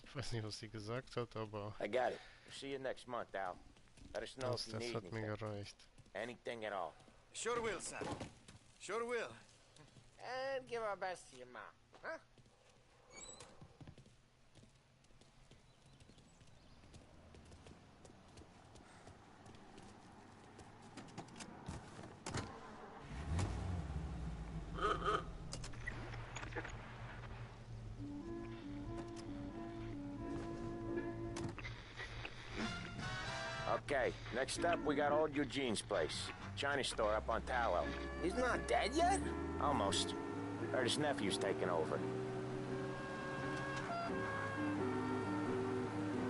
Ich weiß nicht, was sie gesagt hat, aber... I got it. See you next month, Al. Let us know if you Das need hat mir anything. gereicht. Anything at all. Sure will, Sam. Sure will. And give our best to your mom, huh? Okay, next up we got old Eugene's place. China store up on Tallow. He's not dead yet? Almost. Heard his nephew's taking over.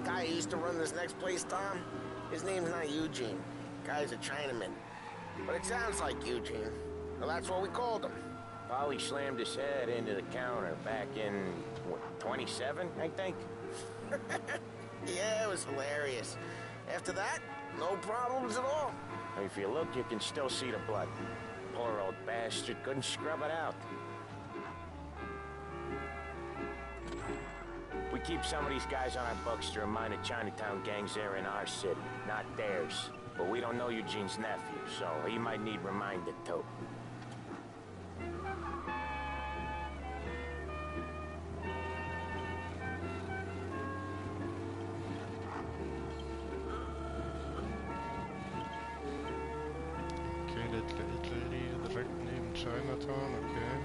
Guy who used to run this next place, Tom? His name's not Eugene. Guy's a Chinaman. But it sounds like Eugene. Well, that's what we called him. Polly slammed his head into the counter back in, what, 27, I think? Yeah, it was hilarious. After that, no problems at all. If you look, you can still see the blood. Poor old bastard couldn't scrub it out. We keep some of these guys on our books to remind the Chinatown gangs they're in our city, not theirs. But we don't know Eugene's nephew, so he might need reminded too. Okay, Little Italy, direkt neben Chinatown, okay.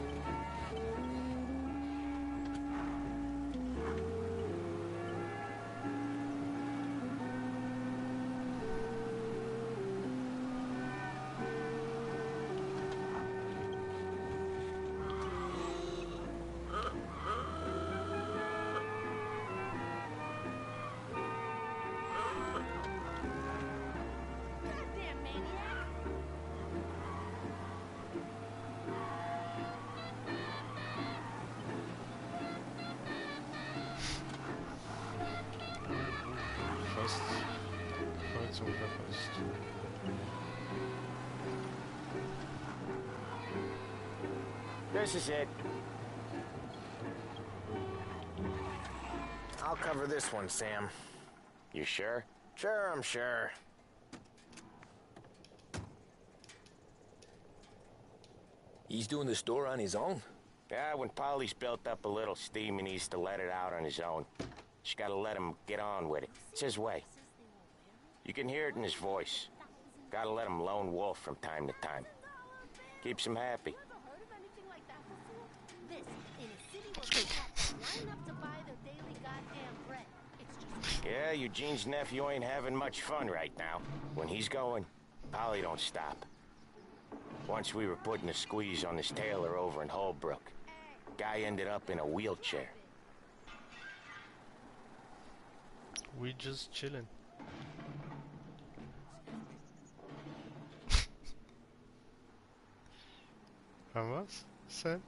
Fast Kreuzung verpasst. This is it. I'll cover this one, Sam. You sure? Sure, I'm sure. He's doing the store on his own? Yeah, when Polly's built up a little steam, he needs to let it out on his own. Just gotta let him get on with it. It's his way. You can hear it in his voice. Gotta let him lone wolf from time to time. Keeps him happy. This in a city where people line up to buy their daily goddamn bread. It's just Yeah, Eugene's nephew ain't having much fun right now. When he's going, Polly don't stop. Once we were putting a squeeze on this tailor over in Holbrook. Guy ended up in a wheelchair. We just chilling. Was? Sam?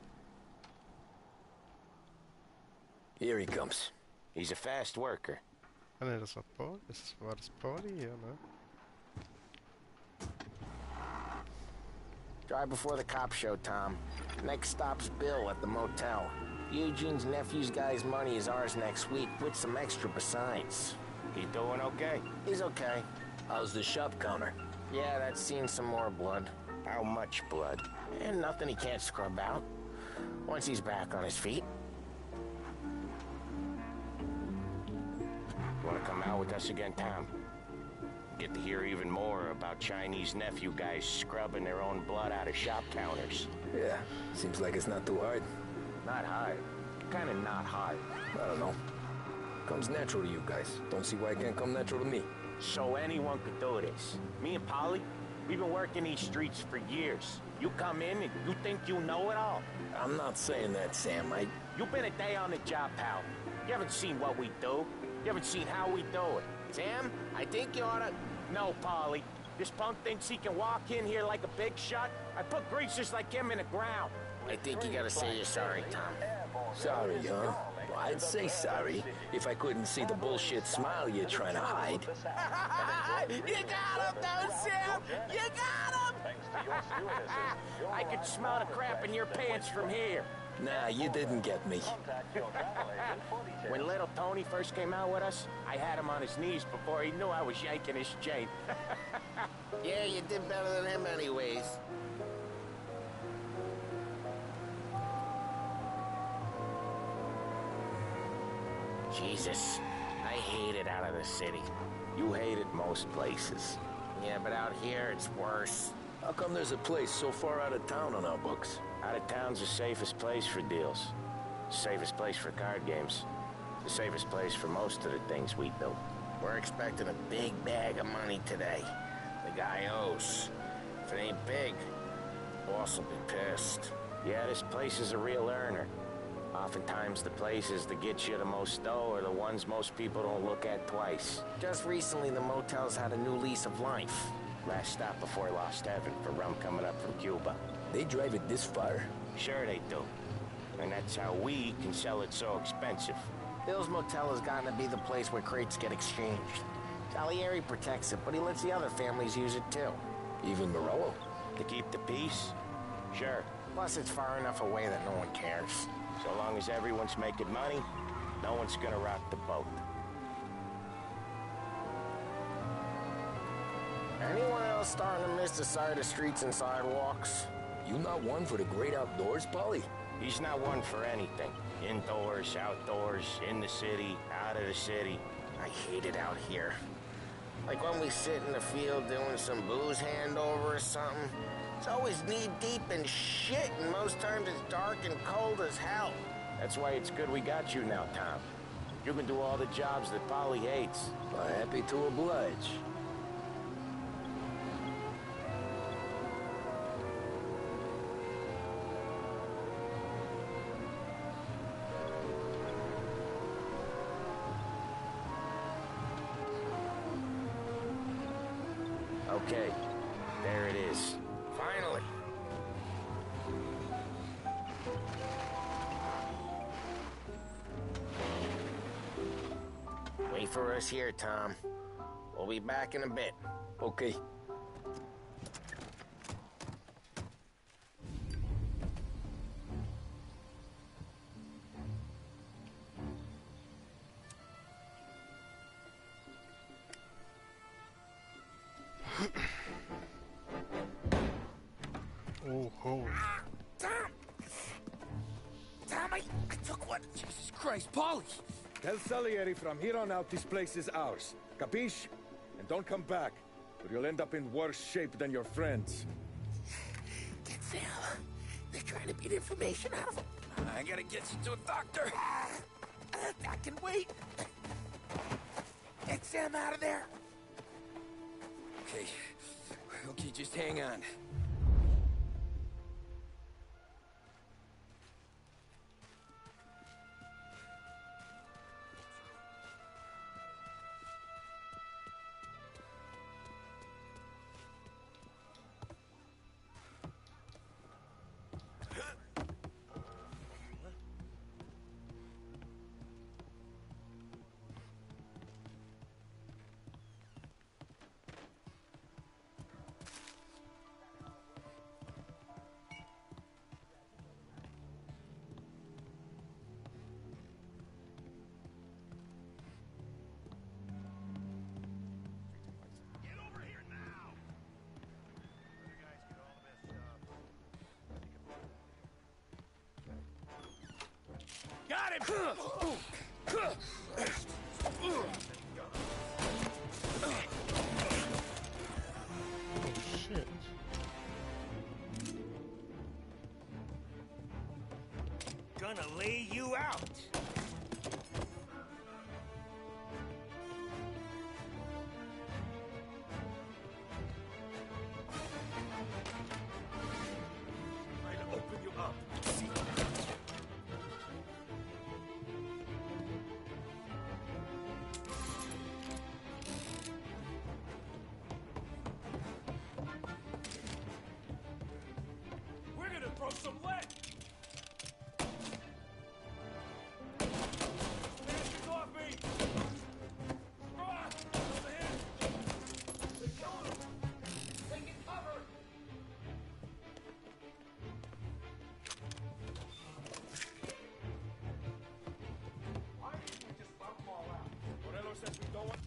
Here he comes. He's a fast worker. Ah nej, das war Paul. War das Pauli hier, ne? Drive before the cops show, Tom. Next stop's Bill at the motel. Eugene's nephew's guy's money is ours next week, with some extra besides. He doing okay? He's okay. How's the shop counter? Yeah, that's seen some more blood. How much blood? And nothing he can't scrub out. Once he's back on his feet. Wanna come out with us again, Tom? Get to hear even more about Chinese nephew guys scrubbing their own blood out of shop counters. Yeah, seems like it's not too hard. Not hard. Kinda not hard. I don't know. Comes natural to you guys. Don't see why it can't come natural to me. So anyone could do this. Me and Polly, we've been working these streets for years. You come in and you think you know it all. I'm not saying that, Sam. You've been a day on the job, pal. You haven't seen what we do. You haven't seen how we do it. Sam, I think you oughta... No, Polly. This punk thinks he can walk in here like a big shot. I put greasers like him in the ground. I think you gotta say you're sorry, Tom. Sorry, huh? Well, I'd say sorry if I couldn't see the bullshit smile you're trying to hide. You got him, though, Sam! You got him! I could smell the crap in your pants from here. Nah, you didn't get me. When little Tony first came out with us, I had him on his knees before he knew I was yanking his chain. Yeah, you did better than him anyways. Jesus, I hate it out of the city. You hate it most places. Yeah, but out here, it's worse. How come there's a place so far out of town on our books? Out of town's the safest place for deals. Safest place for card games. The safest place for most of the things we do. We're expecting a big bag of money today. The guy owes. If it ain't big, boss will be pissed. Yeah, this place is a real earner. Oftentimes the places that get you the most dough are the ones most people don't look at twice. Just recently, the motel's had a new lease of life. Last stop before Lost Heaven for rum coming up from Cuba. They drive it this far? Sure they do. And that's how we can sell it so expensive. Bill's motel has gotten to be the place where crates get exchanged. Salieri protects it, but he lets the other families use it too. Even Morello? To keep the peace? Sure. Plus, it's far enough away that no one cares. So long as everyone's making money, no one's gonna rock the boat. Anyone else starting to miss the side of streets and sidewalks? You not one for the great outdoors, Polly? He's not one for anything. Indoors, outdoors, in the city, out of the city. I hate it out here. Like when we sit in the field doing some booze handover or something. It's always knee-deep in shit, and most times it's dark and cold as hell. That's why it's good we got you now, Tom. You can do all the jobs that Polly hates. Well, happy to oblige. Okay, there it is. Finally. Wait for us here, Tom. We'll be back in a bit. Okay. Oh, ho. Tom! Tom, I took one. Jesus Christ, Polly! Tell Salieri from here on out this place is ours. Capiche? And don't come back, or you'll end up in worse shape than your friends. Get Sal. They're trying to beat information out of him. I gotta get you to a doctor. I can wait. Get Sam out of there! Okay. Okay, just hang on. Got him! Shit. Gonna lay you out. I'll open you up. See? We're gonna throw some lead. Hands off me! Ah! Over here! They're killing him! Taking cover! Why didn't we just bump them all out? Morello says we don't want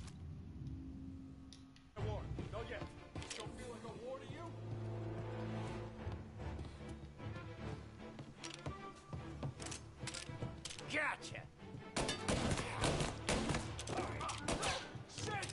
a war. Not yet. Don't feel like a war to you? Gotcha! Shit!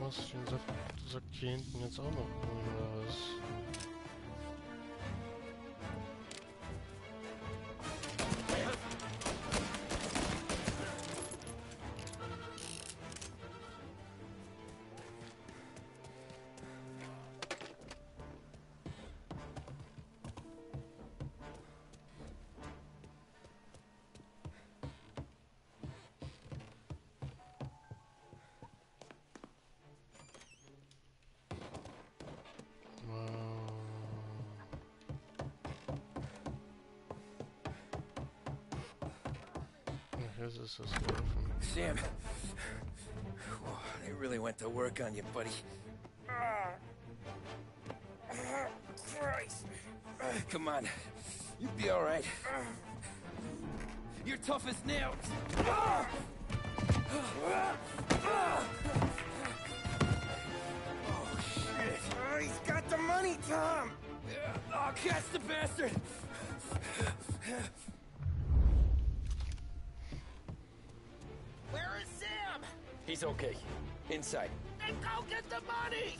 Was den Sack hier hinten jetzt auch noch oder was? Here's this is Sam. Whoa, they really went to work on you, buddy. Christ! Come on. You'll be all right. You're tough as nails. Oh, shit! Oh, he's got the money, Tom! Oh, catch the bastard! Where is Sam? He's okay. Inside. Then go get the money!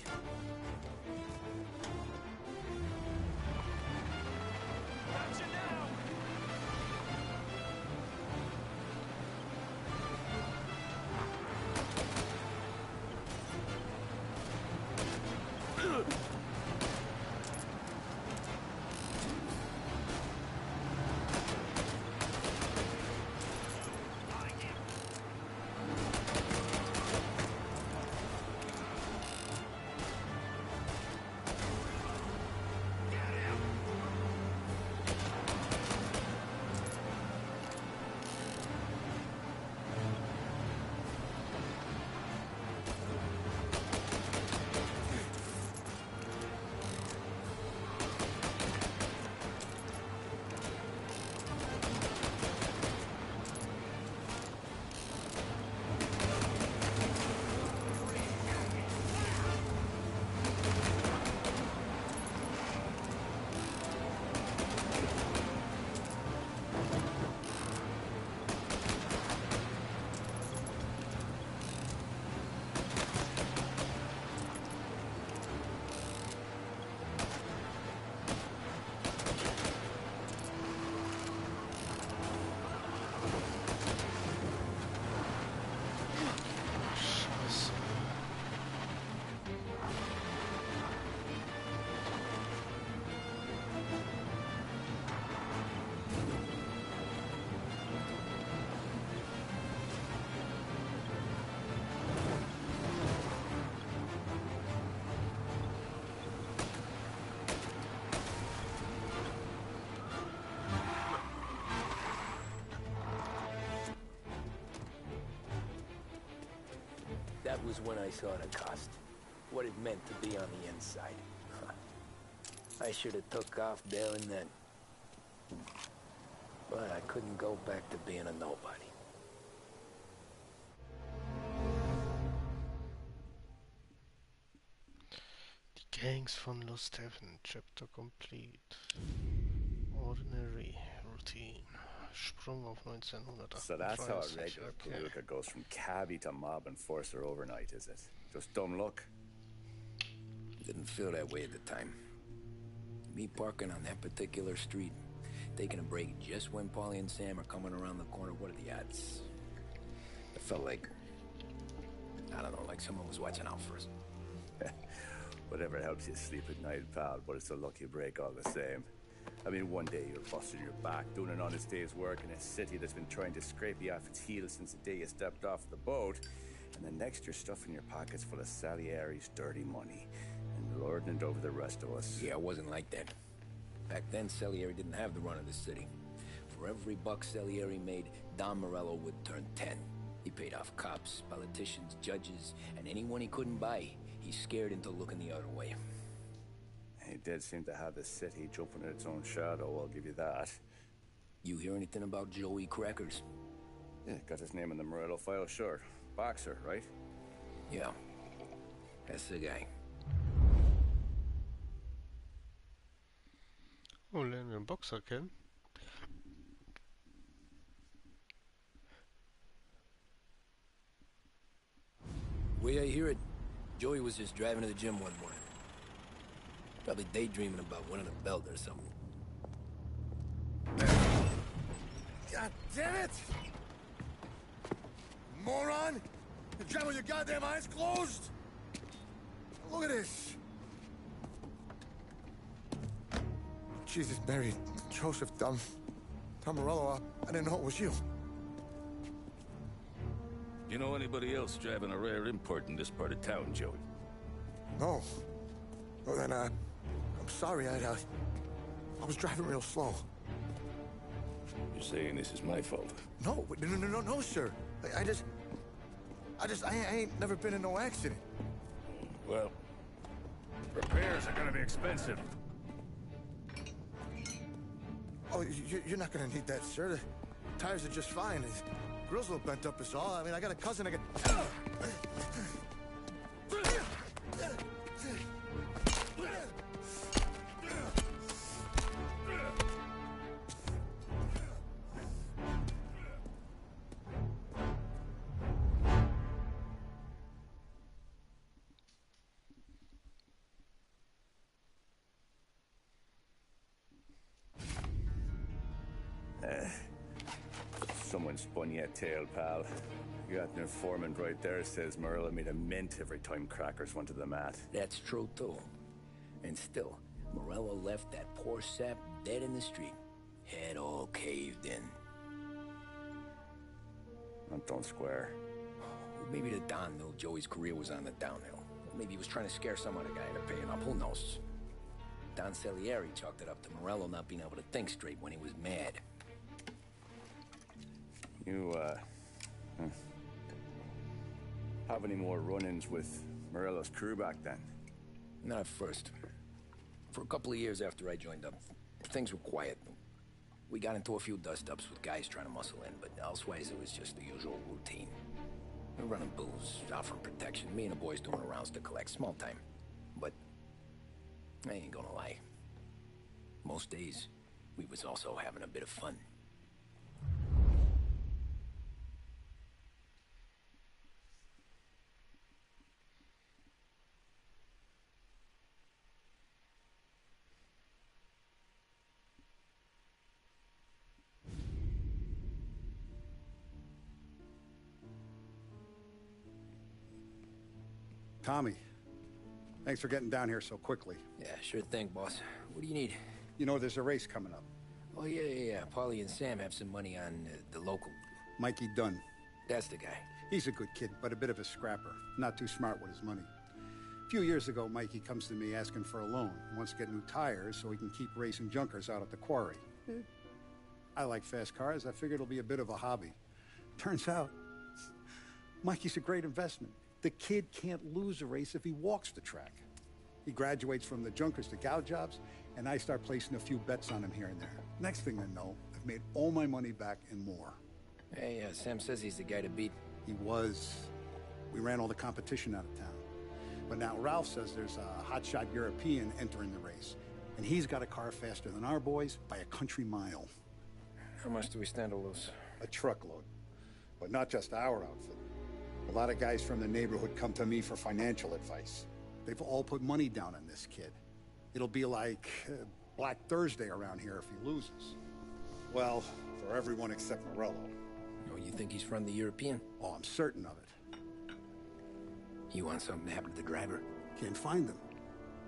Gotcha now! was when I saw the cost. What it meant to be on the inside. I should have took off there and then. But I couldn't go back to being a nobody. Die Gangs von Lost Heaven, Chapter Complete. Ordinary Routine. Sprung auf 1938. So that's how a regular Palooka goes from cabbie to mob enforcer overnight, is it? Just dumb luck? Didn't feel that way at the time. Me parking on that particular street, taking a break just when Paulie and Sam are coming around the corner, what are the odds? It felt like, I don't know, like someone was watching out for us. Whatever helps you sleep at night, pal, but it's a lucky break all the same. I mean, one day you're busting your back, doing an honest day's work in a city that's been trying to scrape you off its heels since the day you stepped off the boat, and the next you're stuffing your pockets full of Salieri's dirty money and lording it over the rest of us. Yeah, it wasn't like that. Back then, Salieri didn't have the run of the city. For every buck Salieri made, Don Morello would turn 10. He paid off cops, politicians, judges, and anyone he couldn't buy, he scared into looking the other way. He did seem to have the city jumping at its own shadow, I'll give you that. You hear anything about Joey Crackers? Yeah, got his name in the Morello file, sure. Boxer, right? Yeah, that's the guy. Oh, lernen wir einen Boxer kennen. Way I hear it, Joey was just driving to the gym one morning. Probably daydreaming about winning a belt or something. God damn it! Moron! You drive with your goddamn eyes closed? Look at this! Jesus, Mary, Joseph, Tom Morello, I didn't know it was you. You know anybody else driving a rare import in this part of town, Joey? No. Well, then, I'm sorry, I was driving real slow. You're saying this is my fault? No, no, sir. I ain't never been in no accident. Well, repairs are gonna be expensive. Oh, you're not gonna need that, sir. The tires are just fine. The grill's a little bent up is all. I mean, I got a cousin I can... Someone spun you a tale, pal. You got an informant right there says Morello made a mint every time Crackers went to the mat. That's true, too. And still, Morello left that poor sap dead in the street. Head all caved in. That don't square. Maybe the Don knew Joey's career was on the downhill. Maybe he was trying to scare some other guy into paying up. Who knows? Don Salieri chalked it up to Morello not being able to think straight when he was mad. You, have any more run-ins with Morello's crew back then? Not at first. For a couple of years after I joined up, things were quiet. We got into a few dust-ups with guys trying to muscle in, but elsewise it was just the usual routine. We're running booze, offering protection, me and the boys doing rounds to collect, small time. But I ain't gonna lie. Most days, we was also having a bit of fun. Tommy, thanks for getting down here so quickly. Yeah, sure thing, boss. What do you need? You know, there's a race coming up. Oh, yeah. Paulie and Sam have some money on the local. Mikey Dunn. That's the guy. He's a good kid, but a bit of a scrapper. Not too smart with his money. A few years ago, Mikey comes to me asking for a loan. He wants to get new tires so he can keep racing junkers out at the quarry. I like fast cars. I figured it'll be a bit of a hobby. Turns out, Mikey's a great investment. The kid can't lose a race if he walks the track. He graduates from the junkers to gal jobs, and I start placing a few bets on him here and there. Next thing I know, I've made all my money back and more. Hey, Sam says he's the guy to beat. He was. We ran all the competition out of town. But now Ralph says there's a hotshot European entering the race, and he's got a car faster than our boys by a country mile. How much do we stand to lose? A truckload. But not just our outfit. A lot of guys from the neighborhood come to me for financial advice. They've all put money down on this kid. It'll be like Black Thursday around here if he loses. Well, for everyone except Morello. Oh, you think he's from the European? Oh, I'm certain of it. You want something to happen to the driver? Can't find him.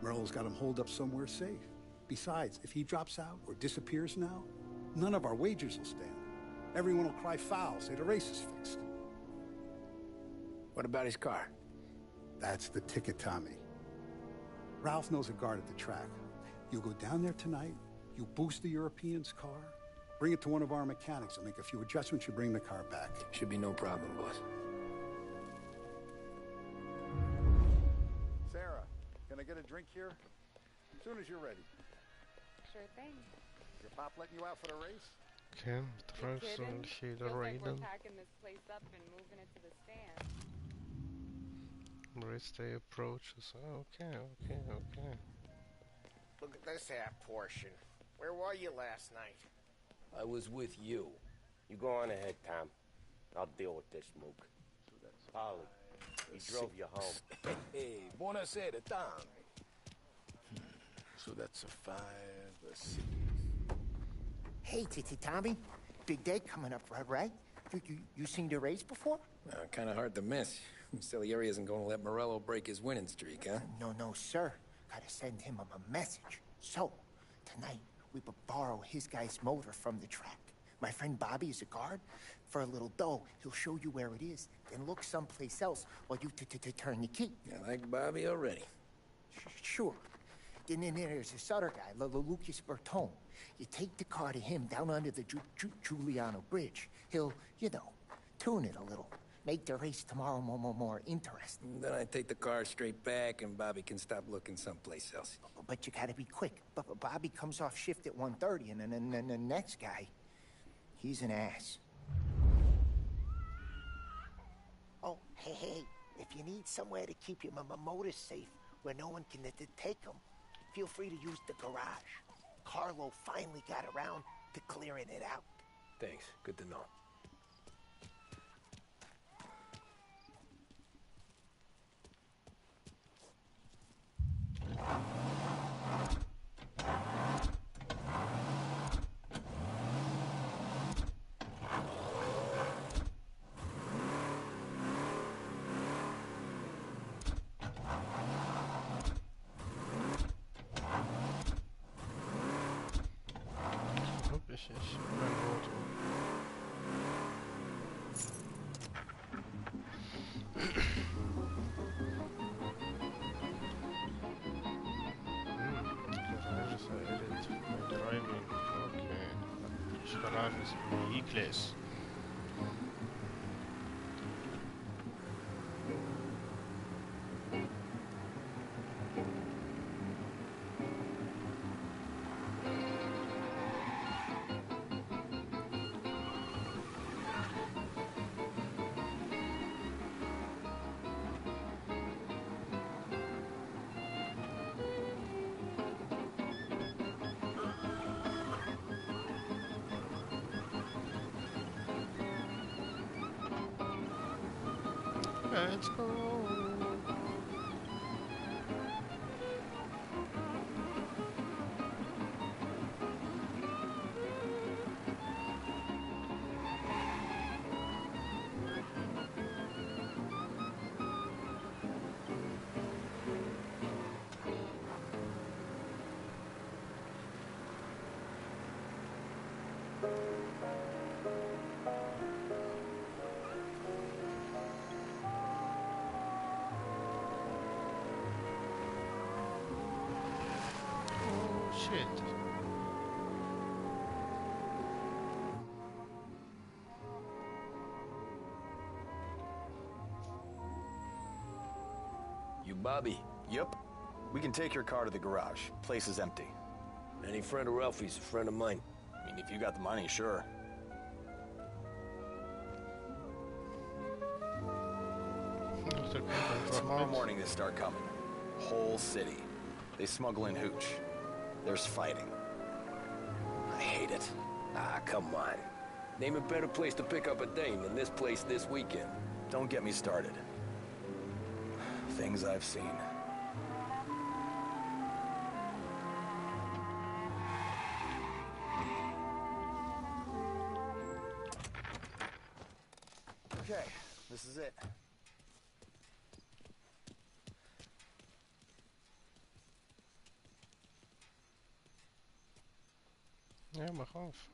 Morello's got him holed up somewhere safe. Besides, if he drops out or disappears now, none of our wagers will stand. Everyone will cry foul, say the race is fixed. What about his car? That's the ticket, Tommy. Ralph knows a guard at the track. You go down there tonight, you boost the European's car, bring it to one of our mechanics, and make a few adjustments, you bring the car back. Should be no problem, boss. Sarah, can I get a drink here? As soon as you're ready. Sure thing. Your pop letting you out for the race? Okay, first and see the raiden. We're packing this place up and moving it to the stand. Race day approaches. Okay. Look at this half portion. Where were you last night? I was with you. You go on ahead, Tom. I'll deal with this mook. Polly, he drove you home. Hey, buonasera, Tom. So that's a 5, a 6. Hey, Tommy. Big day coming up, right? You seen the race before? Kind of hard to miss. Salieri isn't going to let Morello break his winning streak, huh? No, sir. Gotta send him a message. So, tonight, we borrow his guy's motor from the track. My friend Bobby is a guard. For a little dough, he'll show you where it is, then look someplace else while you turn the key. I like Bobby already. Sure. Then there's this other guy, Lucas Bertone. You take the car to him down under the Giuliano Bridge. He'll, tune it a little. Make the race tomorrow more interesting. Then I take the car straight back and Bobby can stop looking someplace else. But you gotta be quick. Bobby comes off shift at 1:30 and then the next guy, he's an ass. Oh, hey, if you need somewhere to keep your motor safe where no one can take them, feel free to use the garage. Carlo finally got around to clearing it out. Thanks. Good to know. Ich mein Auto. Garage is edit. My driving. Okay. Garage is vehicles. Let's go. Shit. Bobby? Yep. We can take your car to the garage. Place is empty. Any friend of Ralphie's a friend of mine. I mean, if you got the money, sure. Tomorrow morning they start coming. Whole city. They smuggle in hooch. There's fighting. I hate it. Ah, come on. Name a better place to pick up a dame than this place this weekend. Don't get me started. Things I've seen. Okay, this is it. Ja, mach auf.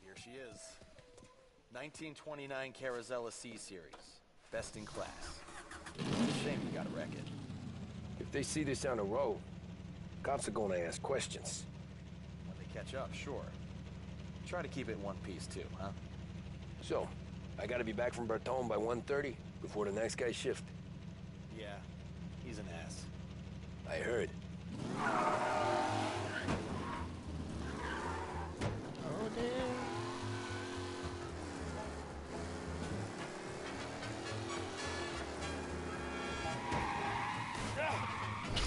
Here she is. 1929 Carazella C-Series. Best in class. Shame you gotta wreck it. If they see this on the road, cops are gonna ask questions. When they catch up, sure. Try to keep it in one piece too, huh? So, I gotta be back from Bertone by 1:30 before the next guy shift. Yeah, he's an ass. I heard. Oh, damn.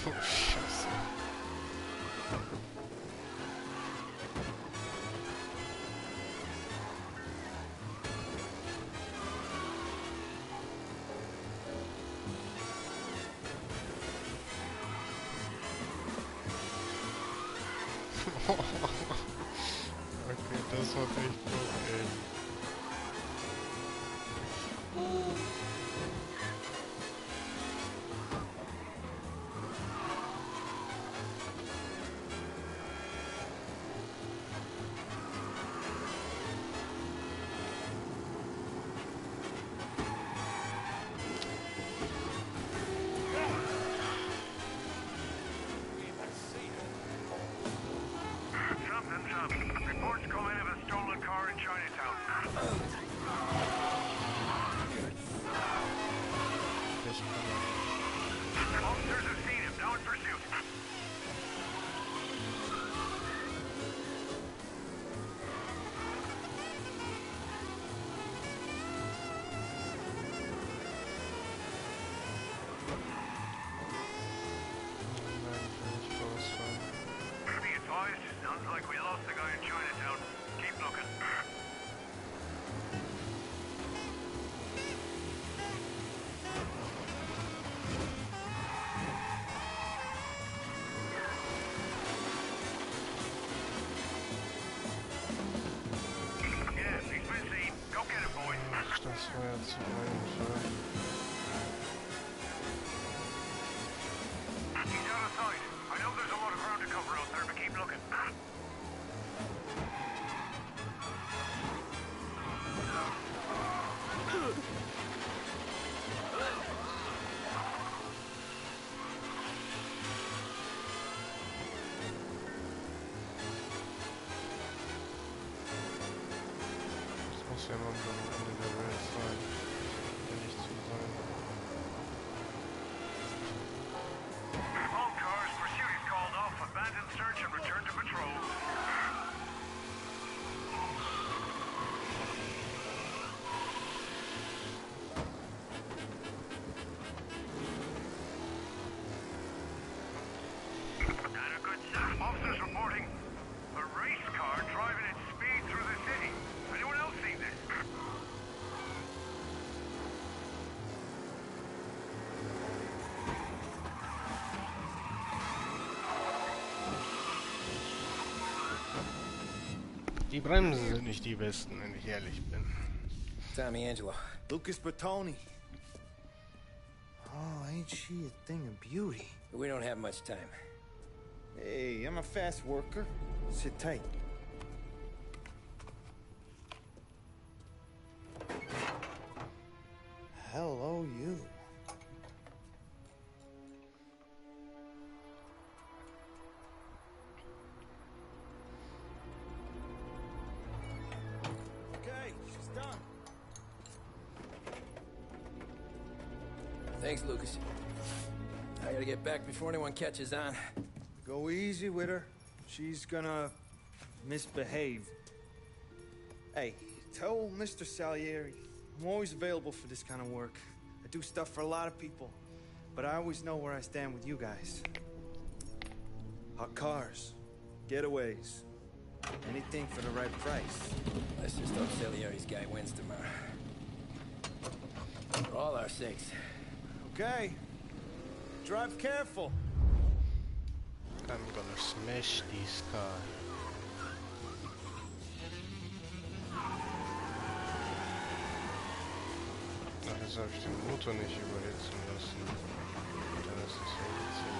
Oh, Scheiße. Okay, das war echt gut, ey. Something's up. Reports come in of a stolen car in Chinatown. Officers have seen him. Now in pursuit. Be advised, sounds like we lost the guy in Chinatown. Keep looking. Yeah, he's been seen. Go get him, boys. Das war jetzt einfach. He's out of sight. I know there's a lot of ground to cover out there, but keep looking. Das muss ja noch am Ende der Welt sein. Will nicht zu sein. All cars, pursuit is called off. Abandon search and return to patrol. Not a good sign. Officers reporting a race car driving at speed through the city. Anyone else seen this? Die Bremsen sind nicht die besten, wenn ich ehrlich bin. Tommy Angelo. Lucas Bertoni. Oh, ain't she a thing of beauty? We don't have much time. Hey, I'm a fast worker. Sit tight. Hello, you. Okay, she's done. Thanks, Lucas. I gotta get back before anyone catches on. Go easy with her. She's gonna misbehave. Hey, tell Mr. Salieri I'm always available for this kind of work. I do stuff for a lot of people, but I always know where I stand with you guys. Hot cars, getaways, anything for the right price. Let's just hope Salieri's guy wins tomorrow. For all our sakes. Okay. Drive careful. I'm gonna smash this car. Das habe ich den Motor nicht überhitzen lassen. Dann ist es ja witzig.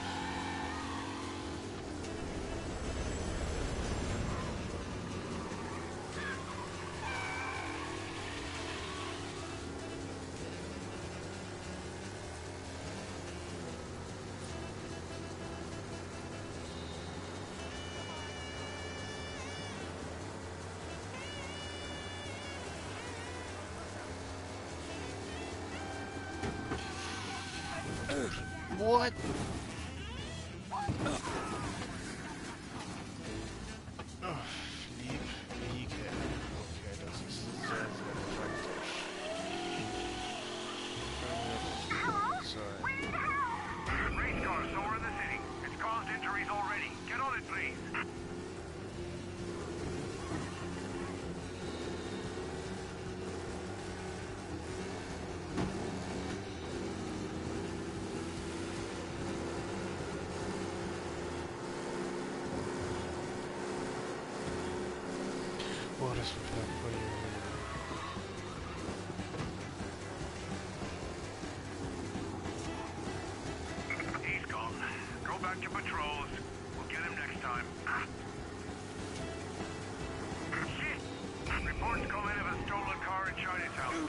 What? Oh, fliege. Okay, das ist sehr, sehr praktisch. Race car somewhere in the city. It's caused injuries already. Get on it, please. Boah, das wird knapp bei He's gone. Go back to patrols. We'll get him next time. Shit! Reports come in of a stolen car in Chinatown.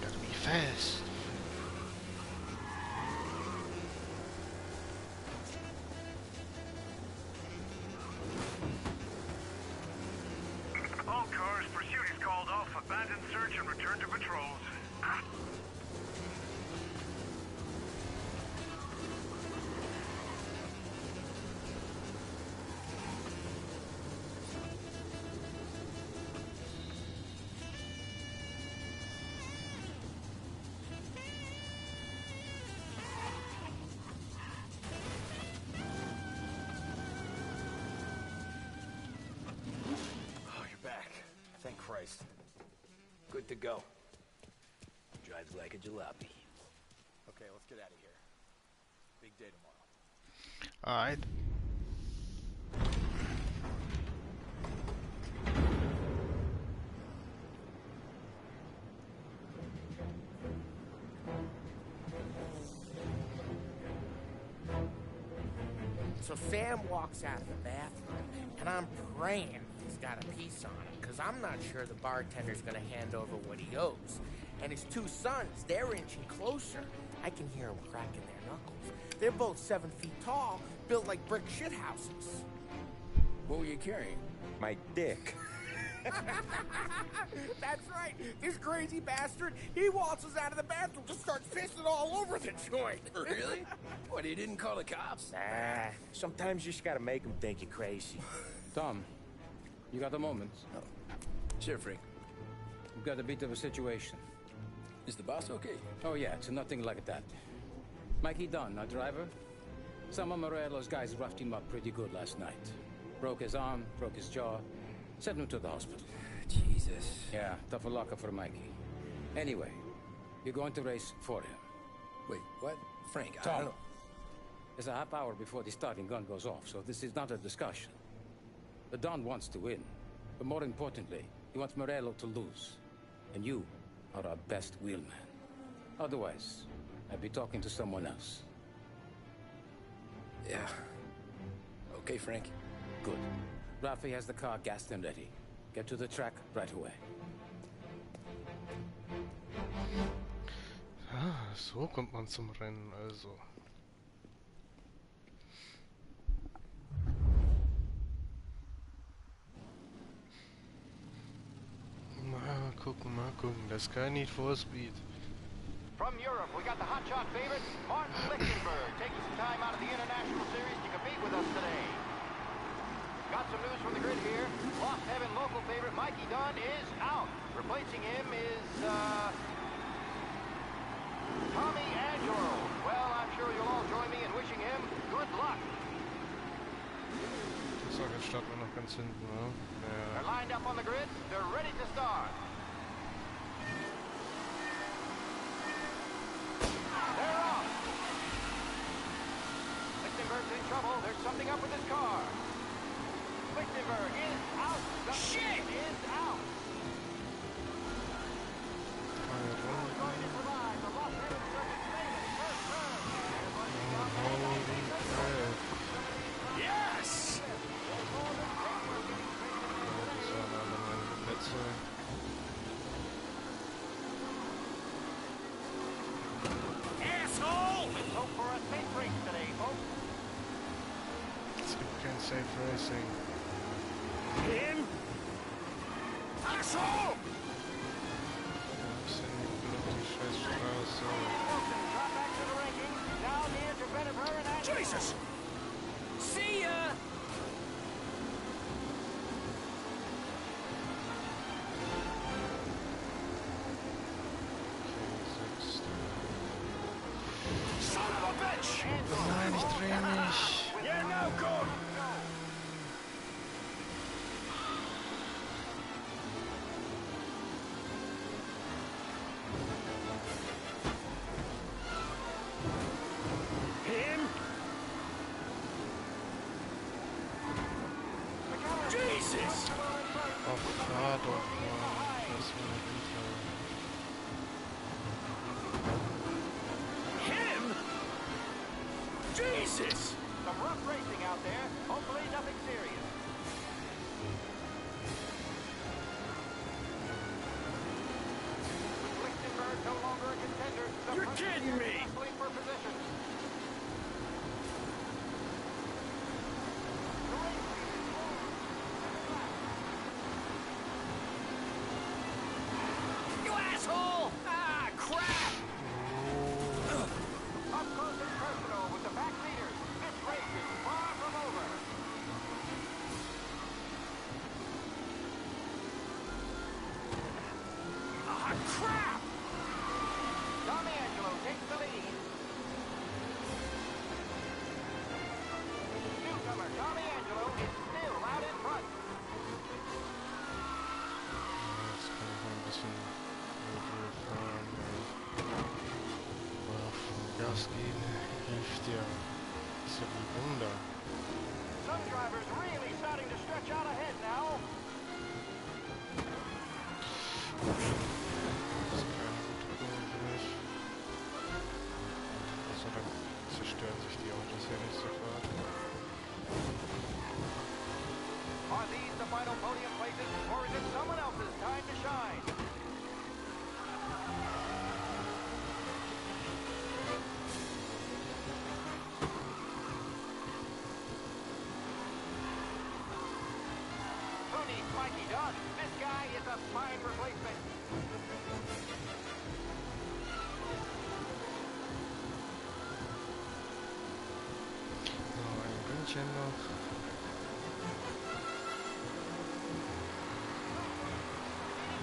Gotta be fast. All cars, pursuit is called off. Abandon search and return to patrols. Oh, you're back. Thank Christ. Good to go. Drives like a jalopy. Okay, let's get out of here. Big day tomorrow. Alright. So Sam walks out of the bathroom, and I'm praying he's got a piece on him, because I'm not sure the bartender's going to hand over what he owes. And his two sons, they're inching closer. I can hear them cracking their knuckles. They're both 7 feet tall, built like brick shithouses. What were you carrying? My dick. That's right. This crazy bastard, he waltzes out of the bathroom, just starts pissing all over the joint. Really? What, he didn't call the cops? Nah, sometimes you just gotta make them think you're crazy. Tom, you got a moment? Oh. Sure, Frank. We've got a bit of a situation. Is the boss okay? Oh yeah, it's nothing like that. Mikey Dunn, our driver. Some of Morello's guys roughed him up pretty good last night. Broke his arm, broke his jaw. Sent him to the hospital. Jesus. Yeah, tough a locker for Mikey. Anyway, you're going to race for him. Wait, what? Frank, I Tom, don't... it's a half hour before the starting gun goes off, so this is not a discussion. The Don wants to win, but more importantly, he wants Morello to lose. And you are our best wheelman. Otherwise, I'd be talking to someone else. Yeah. Okay, Frank. Good. Rafi has the car gassed and ready. Get to the track right away. Ah, so kommt man zum Rennen, also. Mal gucken. Das kann nicht for Speed. From Europe, we got the hotshot favorite, Martin Lichtenberg, taking some time out of the International Series to compete with us today. Got some news from the grid here. Lost Heaven local favorite Mikey Dunn is out. Replacing him is, Tommy Angelo. Well, I'm sure you'll all join me in wishing him good luck. So, jetzt starten wir noch ganz hinten, ne? They're lined up on the grid. They're ready to start. They're off. Lichtenberg's in trouble. There's something up with his car. Lichtenberg is out. Shit is out. Going to provide the Los Angeles Circuit famous first turn. Yes! Asshole! Let's hope for a safe race today, folks. Es gibt kein Safe Racing. Him? Asshole! Was ist denn die Scheißstraße? Drop back to the rankings. Down near to Bennifer and Angelo. Jesus! See ya! Son of a bitch! Nein, ich dreh mich. You're no good! Him? Jesus! Ach, fahr doch mal. Lass mich runter. Him? Jesus! Some rough racing out there. Hopefully nothing serious. With Lichtenberg no longer a contender, the You're kidding me! wrestling for position. You asshole! Ah, crap! Up close and personal with the back leaders. This race is far from over. Ah, crap! Tommy Angelo takes the lead. Newcomer Tommy Angelo is still out in front. Jetzt kann ich mal ein bisschen Ruhe fahren. Oder Gas geben hilft ja. Ist ja wie Wunder. Some drivers really starting to stretch out ahead now. Das ist keine gute Kurve für mich. Also dann zerstören sich die Autos ja nicht sofort. Are these the final podium places, or is it someone else's time to shine? Who needs Mikey Dunn? This guy is a fine replacement. Noch ein Ründchen noch.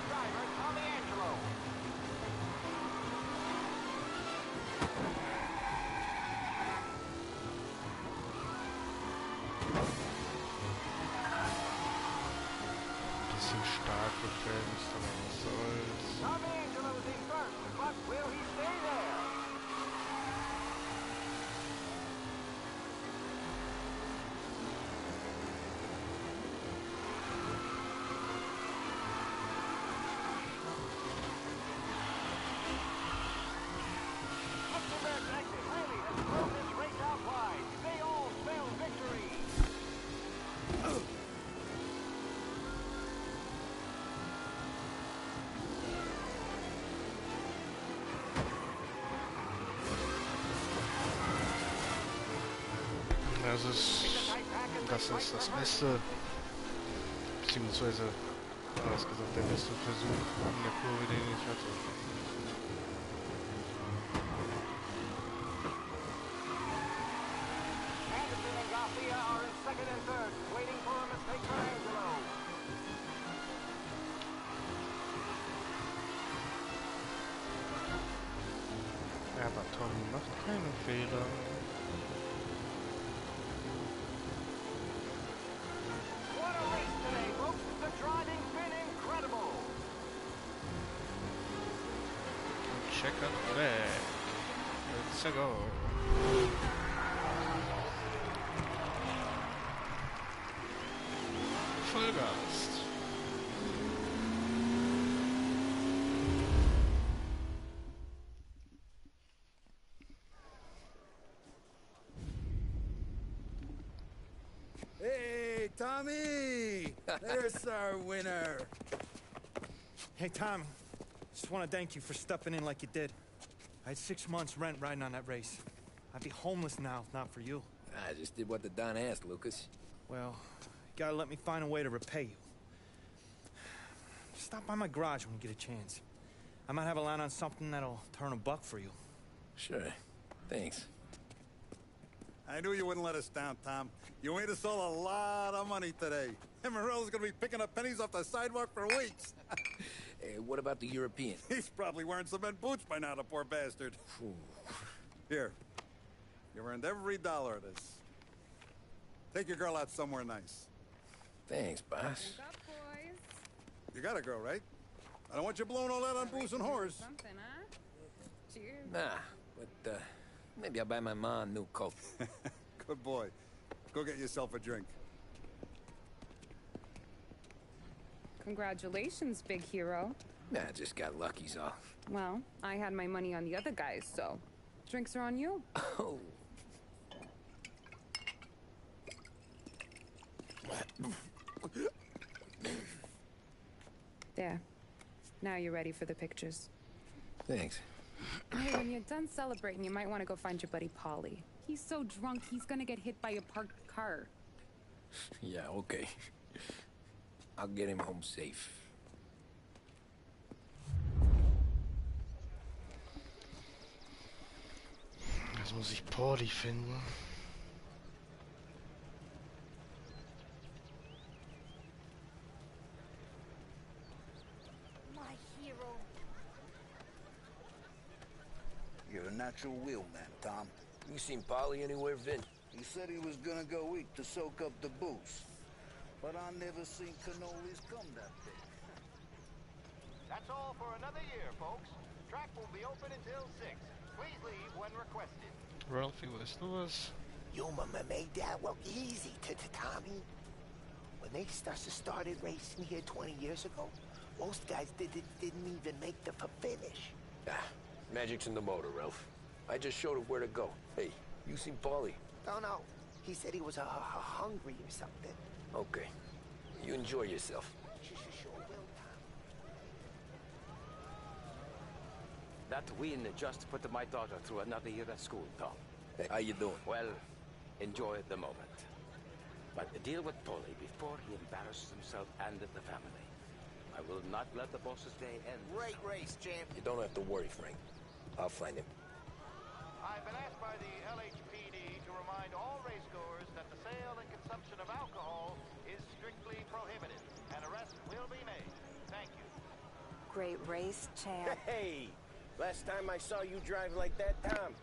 Driver Tommy Angelo. Bisschen stark gebremst, aber was soll's. Tommy Angelo's in first, but will he stay there? Das ist das Beste, beziehungsweise, anders gesagt, der beste Versuch in der Kurve, den ich hatte. Mafia are in second and third, waiting for a mistake for Angelo. Aber Tommy macht keine Fehler. What a race today, folks. The driving's been incredible. Checkered flag. Let's go. Vollgas. Hey, Tommy! There's our winner. Hey, Tommy. Just want to thank you for stepping in like you did. I had 6 months rent riding on that race. I'd be homeless now if not for you. I just did what the Don asked, Lucas. Well, you gotta let me find a way to repay you. Stop by my garage when you get a chance. I might have a line on something that'll turn $1 for you. Sure. Thanks. I knew you wouldn't let us down, Tom. You made us all a lot of money today. And Morello's gonna be picking up pennies off the sidewalk for weeks. Hey, what about the European? He's probably wearing cement boots by now, the poor bastard. Here. You earned every dollar of this. Take your girl out somewhere nice. Thanks, boss. Wake up, boys. You got a girl, right? I don't want you blowing all that on booze and whores. Something, huh? Cheers. Nah, but, maybe I'll buy my mom a new coat. Good boy. Go get yourself a drink. Congratulations, big hero. Nah, just got lucky's all. Well, I had my money on the other guys, so drinks are on you. Oh. There. Now you're ready for the pictures. Thanks. Hey, when you're done celebrating, you might want to go find your buddy Paulie. He's so drunk, he's gonna get hit by a parked car. Yeah, okay. I'll get him home safe. Jetzt muss ich Pauli finden. My hero. You're a natural wheelman, Tom. You seen Polly anywhere, Vin? He said he was gonna go eat to soak up the booze. But I never seen cannolis come that big. That's all for another year, folks. Track will be open until 6. Please leave when requested. Ralphie, weißt du was? Your mama made that look easy to Tommy. When they started racing here 20 years ago, most guys didn't even make the finish. Ah, magic's in the motor, Ralph. I just showed him where to go. Hey, you seen Paulie? No. He said he was hungry or something. Okay. You enjoy yourself. Sure will, Tom. That win just put my daughter through another year at school, Tom. Hey, how you doing? Well, enjoy the moment. But deal with Paulie before he embarrasses himself and the family. I will not let the boss's day end. Great race, champ. You don't have to worry, Frank. I'll find him. I've been asked by the LHPD to remind all racegoers that the sale and consumption of alcohol is strictly prohibited. An arrest will be made. Thank you. Great race, champ. Hey, last time I saw you drive like that, Tom,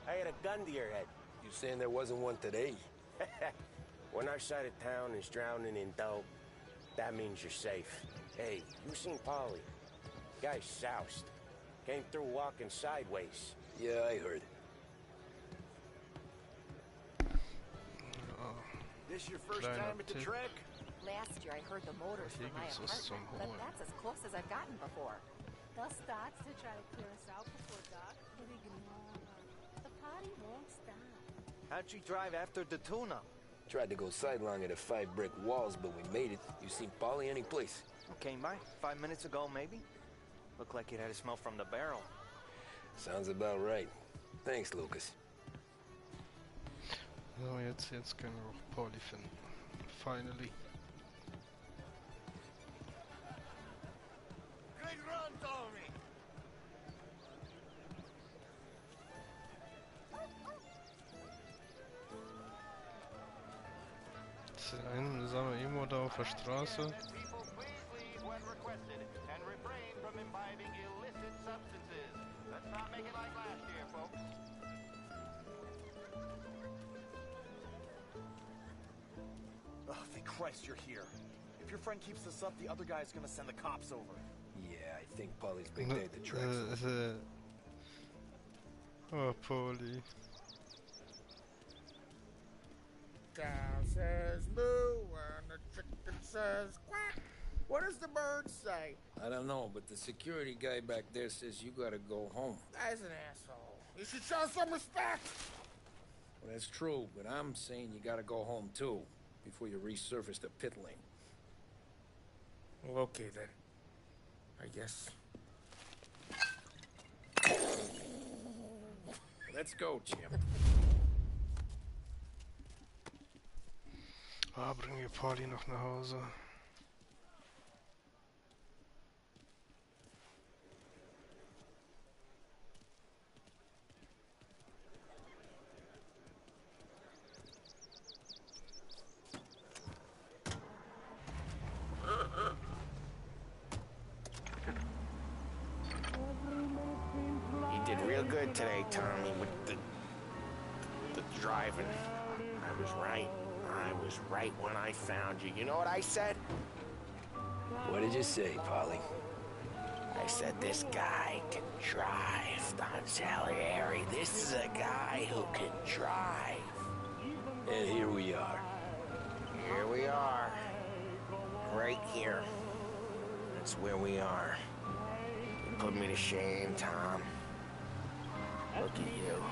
I had a gun to your head. You saying there wasn't one today? When our side of town is drowning in dope, that means you're safe. Hey, you seen Paulie? Guy's soused. Came through walking sideways. Yeah, I heard. This your first time at the track? Last year I heard the motors from my apartment, but that's as close as I've gotten before. They'll start to try to clear us out before dark, but ignore her. The party won't stop. How'd you drive after the tune-up? Tried to go sidelong at the 5 brick walls, but we made it. You seen Paulie any place? Came by 5 minutes ago, maybe. Looked like it had a smell from the barrel. Sounds about right. Thanks, Lucas. So, jetzt können wir auch Pauli finden. Finally. Good run, Tommy! Ist der einsame Emo da auf der Straße? Oh, thank Christ you're here. If your friend keeps this up, the other guy's gonna send the cops over. Yeah, I think Polly's big day at the tracks. Oh, Pauli. Cow says moo and the chicken says quack. What does the bird say? I don't know, but the security guy back there says you gotta go home. Guy's an asshole. You should show some respect. Well, that's true, but I'm saying you gotta go home too, before you resurface the pit lane. Well, okay then. I guess. Let's go, champ. Ah, bringen wir Pauli noch nach Hause. You did real good today, Tommy, with the driving. I was right. I was right when I found you. You know what I said? What did you say, Polly? I said this guy can drive, Don Salieri. This is a guy who can drive. And here we are. Here we are. Right here. That's where we are. You put me to shame, Tom. Look at you.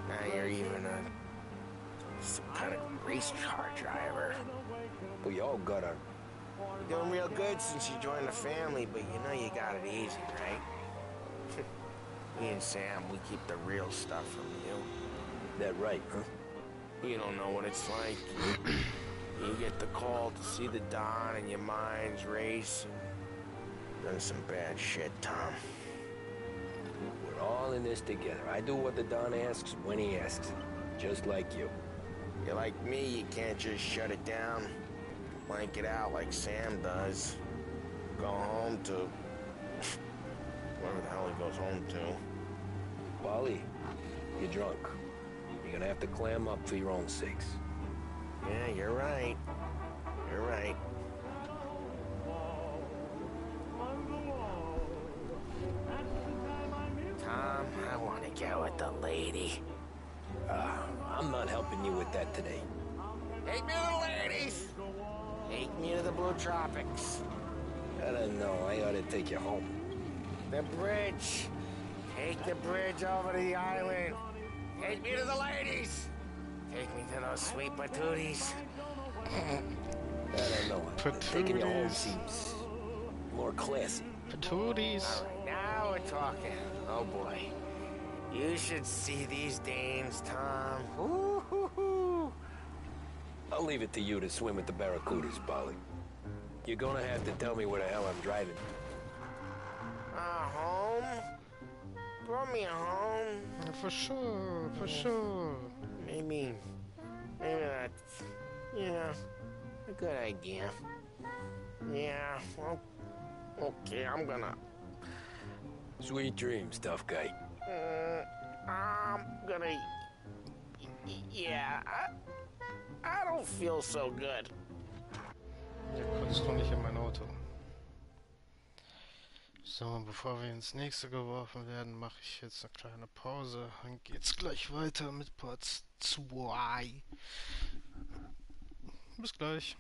Now you're even some kind of race car driver. We all got our... You're doing real good since you joined the family, but you know you got it easy, right? Me and Sam, we keep the real stuff from you. That right, huh? You don't know what it's like. You get the call to see the Don and your mind's racing. Done some bad shit, Tom. We're all in this together. I do what the Don asks when he asks it. Just like you. You're like me, you can't just shut it down. Blank it out like Sam does. Go home to... wherever the hell he goes home to. Polly, you're drunk. You're gonna have to clam up for your own sakes. Yeah, you're right. You're right. Tom, I want to get with the lady. I'm not helping you with that today. Take me to the ladies! Take me to the Blue Tropics. I don't know. I ought to take you home. The bridge. Take the bridge over to the island. Take me to the ladies. Take me to those sweet patooties. I don't know. Taking you home seems more classy. Patooties. All right, now we're talking. Oh boy. You should see these dames, Tom. Ooh. I'll leave it to you to swim with the barracudas, Polly. You're gonna have to tell me where the hell I'm driving. Home? Brought me home. For sure, for sure. Maybe that's, a good idea. Yeah, well, okay, I'm gonna... Sweet dreams, tough guy. I'm gonna... Yeah, I don't feel so good. Ja, konntest du nicht in mein Auto. So, bevor wir ins nächste geworfen werden, mache ich jetzt eine kleine Pause. Dann geht's gleich weiter mit Part 2. Bis gleich.